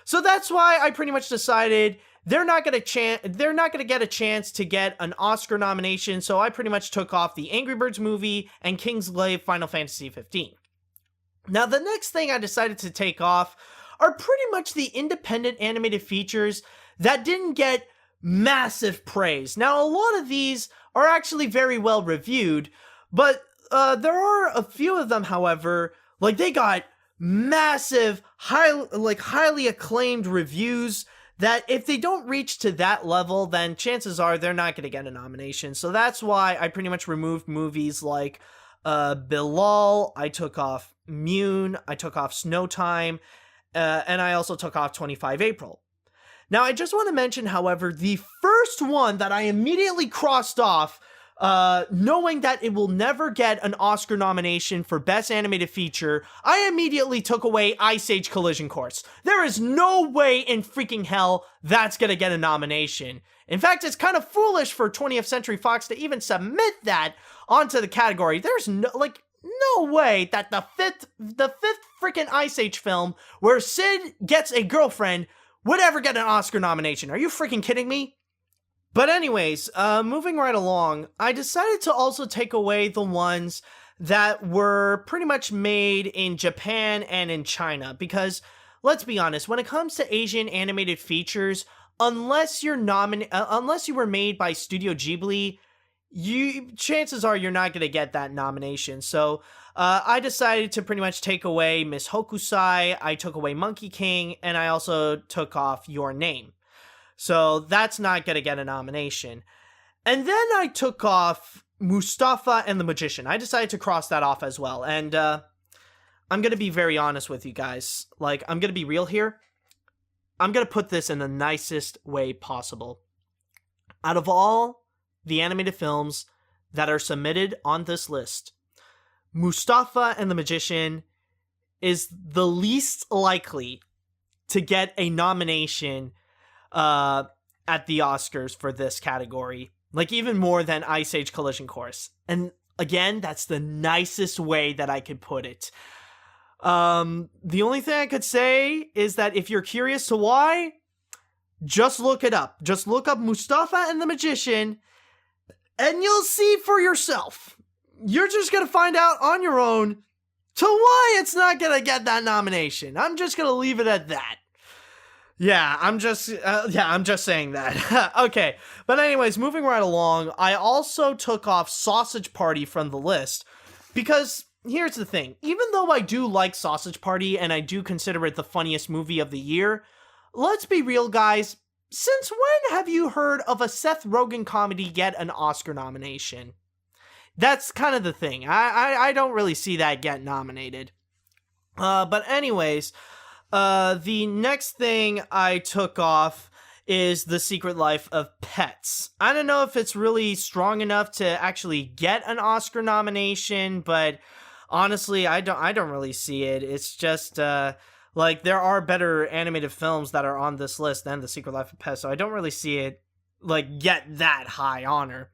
So that's why I pretty much decided they're not gonna get a chance to get an Oscar nomination, so I pretty much took off the Angry Birds movie and Kingsglaive Final Fantasy 15. Now, the next thing I decided to take off are pretty much the independent animated features that didn't get massive praise. Now, a lot of these are actually very well reviewed, but there are a few of them, however, like they got massive, highly acclaimed reviews that if they don't reach to that level, then chances are they're not going to get a nomination. So that's why I pretty much removed movies like Bilal, I took off Mune, I took off Snow Time, and I also took off 25 April. Now, I just want to mention, however, the first one that I immediately crossed off, knowing that it will never get an Oscar nomination for Best Animated Feature, I immediately took away Ice Age Collision Course. There is no way in freaking hell that's gonna get a nomination. In fact, it's kind of foolish for 20th Century Fox to even submit that onto the category. There's no way that the fifth freaking Ice Age film where Sid gets a girlfriend would ever get an Oscar nomination. Are you freaking kidding me? But anyways, moving right along, I decided to also take away the ones that were pretty much made in Japan and in China, because let's be honest, when it comes to Asian animated features, unless you were made by Studio Ghibli, chances are you're not going to get that nomination. So I decided to pretty much take away Miss Hokusai, I took away Monkey King, and I also took off Your Name. So that's not going to get a nomination. And then I took off Mustafa and the Magician. I decided to cross that off as well. And I'm going to be very honest with you guys. Like, I'm going to be real here. I'm going to put this in the nicest way possible. Out of all the animated films that are submitted on this list, Mustafa and the Magician is the least likely to get a nomination at the Oscars for this category. Like, even more than Ice Age Collision Course. And again, that's the nicest way that I could put it. The only thing I could say is that if you're curious to why, just look it up. Just look up Mustafa and the Magician, and you'll see for yourself. You're just gonna find out on your own to why it's not gonna get that nomination. I'm just gonna leave it at that. Yeah, I'm just saying that. Okay, but anyways, moving right along, I also took off Sausage Party from the list, because here's the thing. Even though I do like Sausage Party, and I do consider it the funniest movie of the year, let's be real, guys. Since when have you heard of a Seth Rogen comedy get an Oscar nomination? That's kind of the thing. I don't really see that get nominated. But anyways, the next thing I took off is The Secret Life of Pets. I don't know if it's really strong enough to actually get an Oscar nomination, but honestly, I don't really see it. It's just, like, there are better animated films that are on this list than The Secret Life of Pets, so I don't really see it, like, get that high honor.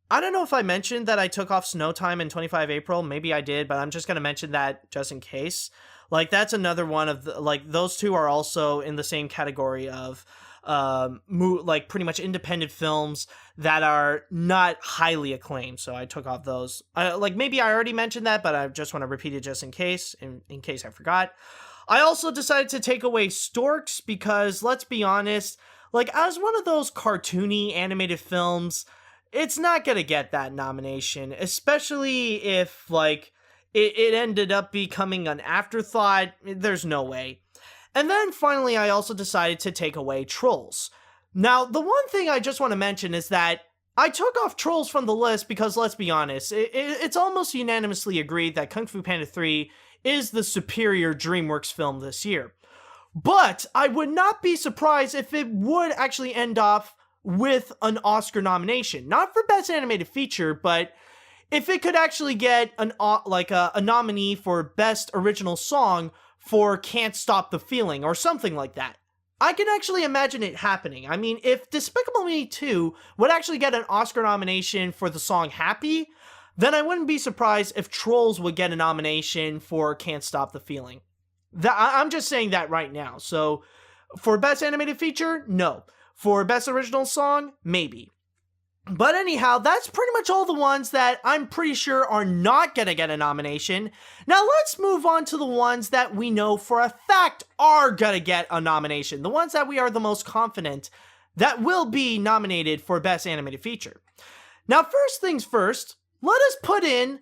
I don't know if I mentioned that I took off Snow Time and 25 April. Maybe I did, but I'm just gonna mention that just in case. Like, that's another one of the, like, those two are also in the same category of like pretty much independent films that are not highly acclaimed. So I took off those. Like maybe I already mentioned that, but I just want to repeat it just in case I forgot. I also decided to take away Storks because, let's be honest, like as one of those cartoony animated films, it's not gonna get that nomination, especially if like it ended up becoming an afterthought. There's no way. And then finally, I also decided to take away Trolls. Now, the one thing I just want to mention is that I took off Trolls from the list because, let's be honest, it's almost unanimously agreed that Kung Fu Panda 3 is the superior DreamWorks film this year. But I would not be surprised if it would actually end off with an Oscar nomination. Not for Best Animated Feature, but if it could actually get a nominee for Best Original Song for Can't Stop the Feeling or something like that. I can actually imagine it happening. I mean, if Despicable Me 2 would actually get an Oscar nomination for the song Happy, then I wouldn't be surprised if Trolls would get a nomination for Can't Stop the Feeling. I'm just saying that right now. So, for Best Animated Feature, no. For Best Original Song, maybe. But anyhow, that's pretty much all the ones that I'm pretty sure are not gonna get a nomination. Now let's move on to the ones that we know for a fact are gonna get a nomination. The ones that we are the most confident that will be nominated for Best Animated Feature. Now first things first, let us put in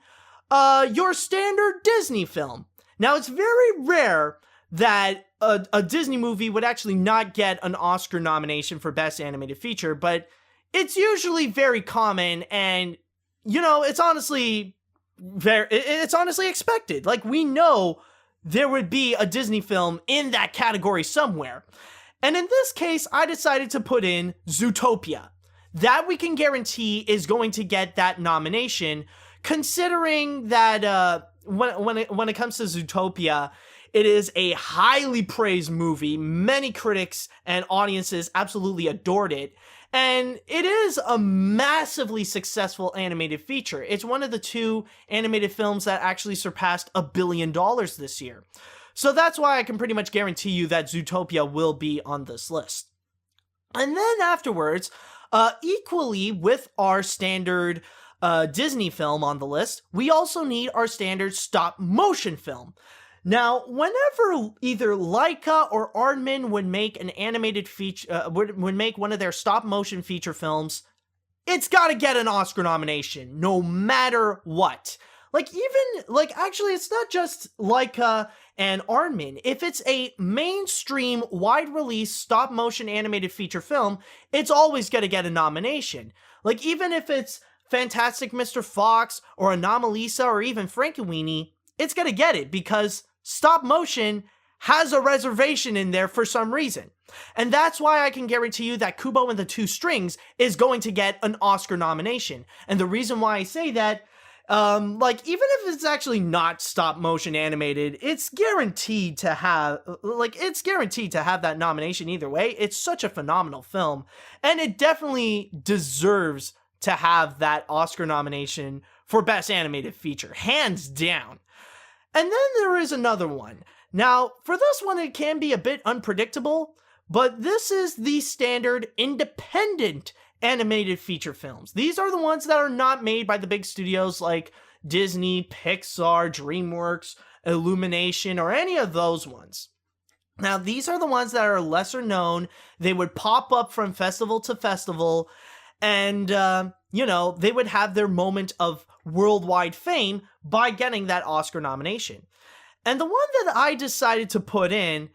your standard Disney film. Now it's very rare that a Disney movie would actually not get an Oscar nomination for Best Animated Feature, but it's usually very common, and, you know, it's honestly expected. Like, we know there would be a Disney film in that category somewhere. And in this case, I decided to put in Zootopia. That we can guarantee is going to get that nomination, considering that when it comes to Zootopia, it is a highly praised movie. Many critics and audiences absolutely adored it. And it is a massively successful animated feature. It's one of the 2 animated films that actually surpassed $1 billion this year. So that's why I can pretty much guarantee you that Zootopia will be on this list. And then afterwards, equally with our standard Disney film on the list, we also need our standard stop motion film. Now, whenever either Laika or Aardman would make an animated feature, would make one of their stop-motion feature films, it's gotta get an Oscar nomination, no matter what. Actually, it's not just Laika and Aardman. If it's a mainstream, wide-release, stop-motion animated feature film, it's always gonna get a nomination. Like, even if it's Fantastic Mr. Fox, or Anomalisa, or even Frankenweenie, it's gonna get it, because stop motion has a reservation in there for some reason. And that's why I can guarantee you that Kubo and the Two Strings is going to get an Oscar nomination. And the reason why I say that, even if it's actually not stop motion animated, it's guaranteed to have that nomination either way. It's such a phenomenal film, and it definitely deserves to have that Oscar nomination for Best Animated Feature, hands down. And then there is another one. Now, for this one, it can be a bit unpredictable, but this is the standard independent animated feature films. These are the ones that are not made by the big studios like Disney, Pixar, DreamWorks, Illumination, or any of those ones. Now, these are the ones that are lesser known. They would pop up from festival to festival, and, they would have their moment of worldwide fame by getting that Oscar nomination. And the one that I decided to put in,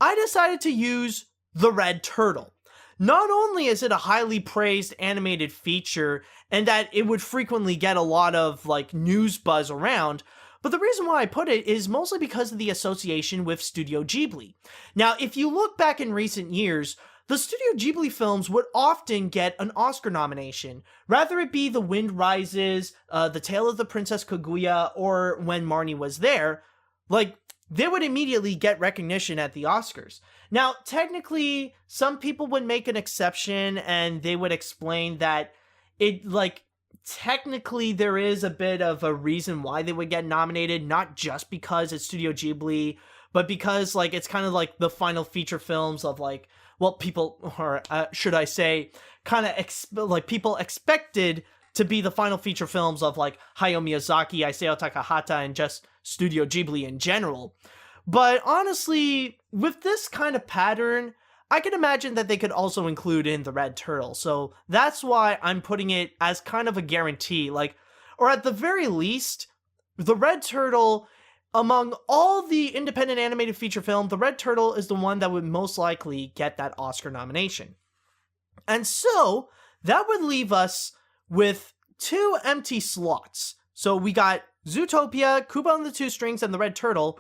I decided to use The Red Turtle. Not only is it a highly praised animated feature, and that it would frequently get a lot of, news buzz around, but the reason why I put it is mostly because of the association with Studio Ghibli. Now, if you look back in recent years, the Studio Ghibli films would often get an Oscar nomination, rather it be The Wind Rises, The Tale of the Princess Kaguya, or When Marnie Was There. They would immediately get recognition at the Oscars. Now, technically, some people would make an exception, and they would explain that technically there is a bit of a reason why they would get nominated, not just because it's Studio Ghibli, but because, it's kind of like the final feature films of, well, people, or should I say, kind of people expected to be the final feature films of like Hayao Miyazaki, Isao Takahata, and just Studio Ghibli in general. But honestly, with this kind of pattern, I can imagine that they could also include in the Red Turtle. So that's why I'm putting it as kind of a guarantee, like, or at the very least, the Red Turtle, among all the independent animated feature film, the Red Turtle is the one that would most likely get that Oscar nomination. And so that would leave us with 2 empty slots. So we got Zootopia, Kubo and the Two Strings, and the Red Turtle.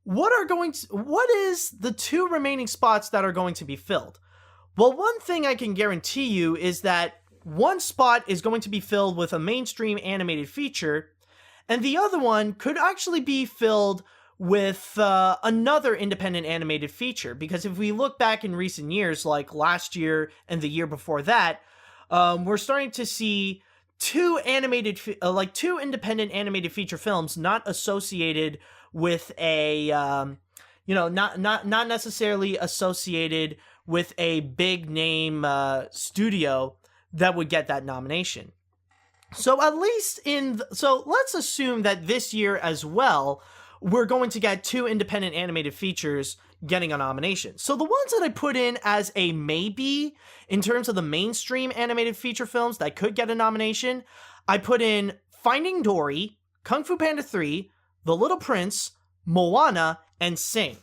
What is the 2 remaining spots that are going to be filled? Well, one thing I can guarantee you is that one spot is going to be filled with a mainstream animated feature, and the other one could actually be filled with another independent animated feature. Because if we look back in recent years, like last year and the year before that, we're starting to see 2 independent animated feature films not associated with a, not necessarily associated with a big name studio that would get that nomination. So at least so let's assume that this year as well, we're going to get 2 independent animated features getting a nomination. So the ones that I put in as a maybe in terms of the mainstream animated feature films that could get a nomination, I put in Finding Dory, Kung Fu Panda 3, The Little Prince, Moana, and Sing.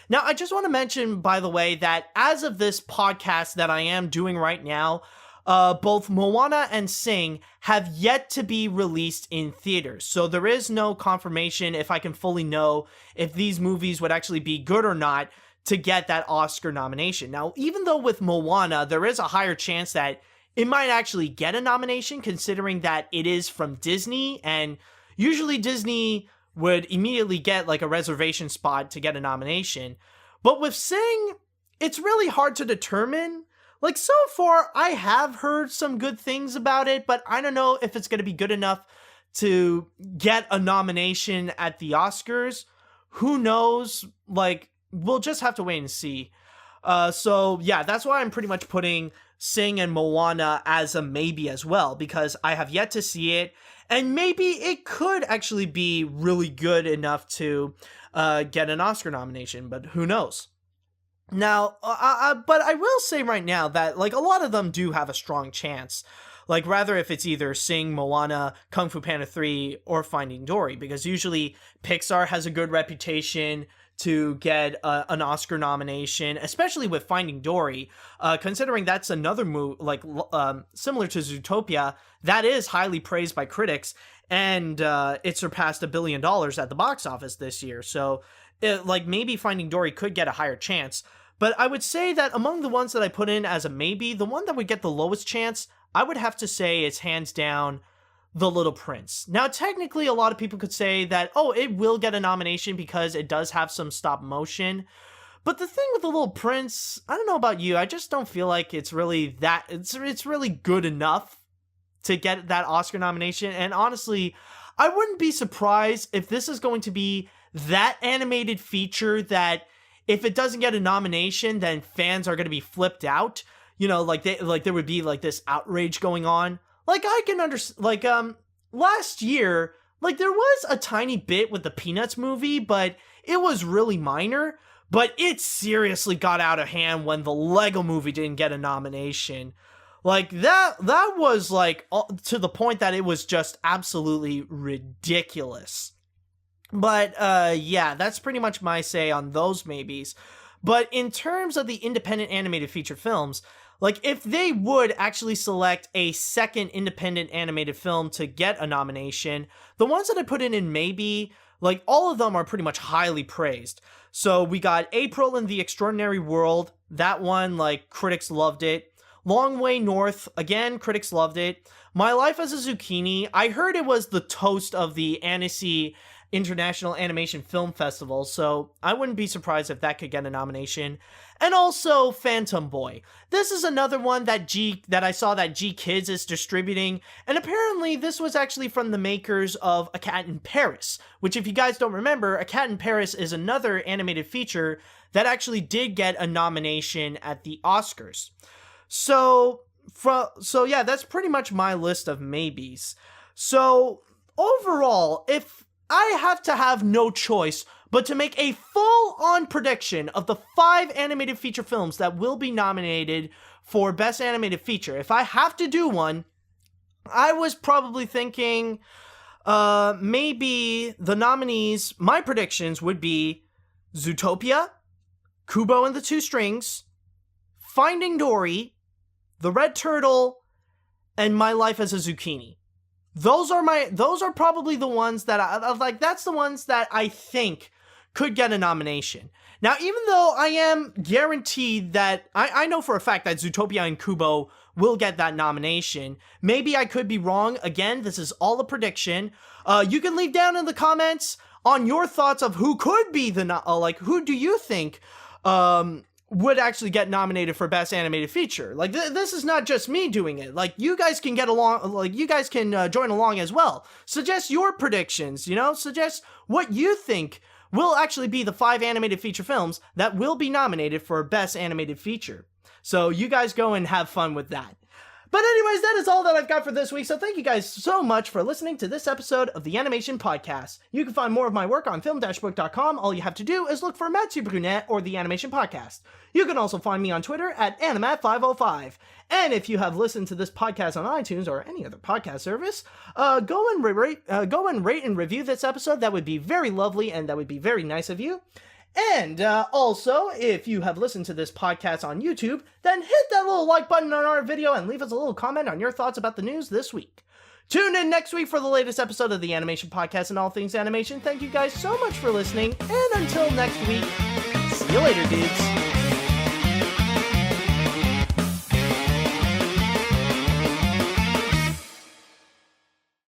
Now, I just want to mention, by the way, that as of this podcast that I am doing right now, both Moana and Sing have yet to be released in theaters. So there is no confirmation if I can fully know if these movies would actually be good or not to get that Oscar nomination. Now, even though with Moana, there is a higher chance that it might actually get a nomination, considering that it is from Disney, and usually Disney would immediately get like a reservation spot to get a nomination. But with Sing, it's really hard to determine. Like, so far, I have heard some good things about it, but I don't know if it's going to be good enough to get a nomination at the Oscars. Who knows? Like, we'll just have to wait and see. So, yeah, that's why I'm pretty much putting Sing and Moana as a maybe as well, because I have yet to see it, and maybe it could actually be really good enough to get an Oscar nomination, but who knows? Now, but I will say right now that, like, a lot of them do have a strong chance. Like, rather if it's either Sing, Moana, Kung Fu Panda 3, or Finding Dory, because usually Pixar has a good reputation to get an Oscar nomination, especially with Finding Dory, considering that's another movie, like, similar to Zootopia, that is highly praised by critics, and it surpassed $1 billion at the box office this year, so maybe Finding Dory could get a higher chance. But I would say that among the ones that I put in as a maybe, the one that would get the lowest chance, I would have to say is hands down The Little Prince. Now, technically, a lot of people could say that, oh, it will get a nomination because it does have some stop motion. But the thing with The Little Prince, I don't know about you, I just don't feel like it's really that, it's really good enough to get that Oscar nomination. And honestly, I wouldn't be surprised if this is going to be that animated feature that if it doesn't get a nomination, then fans are going to be flipped out. You know, there would be like this outrage going on. Like, I can understand, last year, like, there was a tiny bit with the Peanuts movie, but it was really minor. But it seriously got out of hand when the Lego movie didn't get a nomination. Like, that was, like, to the point that it was just absolutely ridiculous. But, yeah, that's pretty much my say on those maybes. But in terms of the independent animated feature films, like, if they would actually select a second independent animated film to get a nomination, the ones that I put in maybe, like, all of them are pretty much highly praised. So we got April in the Extraordinary World. That one, like, critics loved it. Long Way North, again, critics loved it. My Life as a Zucchini, I heard it was the toast of the Annecy International Animation Film Festival, so I wouldn't be surprised if that could get a nomination. And also Phantom Boy. This is another one that I saw that G Kids is distributing, and apparently this was actually from the makers of A Cat in Paris, which, if you guys don't remember, A Cat in Paris is another animated feature that actually did get a nomination at the Oscars. So yeah, that's pretty much my list of maybes. So overall, if I have to have no choice but to make a full-on prediction of the 5 animated feature films that will be nominated for Best Animated Feature, if I have to do one, I was probably thinking maybe the nominees, my predictions would be Zootopia, Kubo and the Two Strings, Finding Dory, The Red Turtle, and My Life as a Zucchini. Those are probably the ones that that's the ones that I think could get a nomination. Now, even though I am guaranteed that, I know for a fact that Zootopia and Kubo will get that nomination. Maybe I could be wrong. Again, this is all a prediction. You can leave down in the comments on your thoughts of who could be who do you think, would actually get nominated for Best Animated Feature. Like, this is not just me doing it. Like, you guys can get along, like, you guys can join along as well. Suggest your predictions, suggest what you think will actually be the 5 animated feature films that will be nominated for Best Animated Feature. So you guys go and have fun with that. But anyways, that is all that I've got for this week, so thank you guys so much for listening to this episode of the Animation Podcast. You can find more of my work on film-book.com. All you have to do is look for Matthew Brunette or the Animation Podcast. You can also find me on Twitter at Animat505. And if you have listened to this podcast on iTunes or any other podcast service, go and rate and review this episode. That would be very lovely, and that would be very nice of you. And also, if you have listened to this podcast on YouTube, then hit that little like button on our video and leave us a little comment on your thoughts about the news this week. Tune in next week for the latest episode of the Animation Podcast and all things animation. Thank you guys so much for listening, and until next week, see you later, dudes.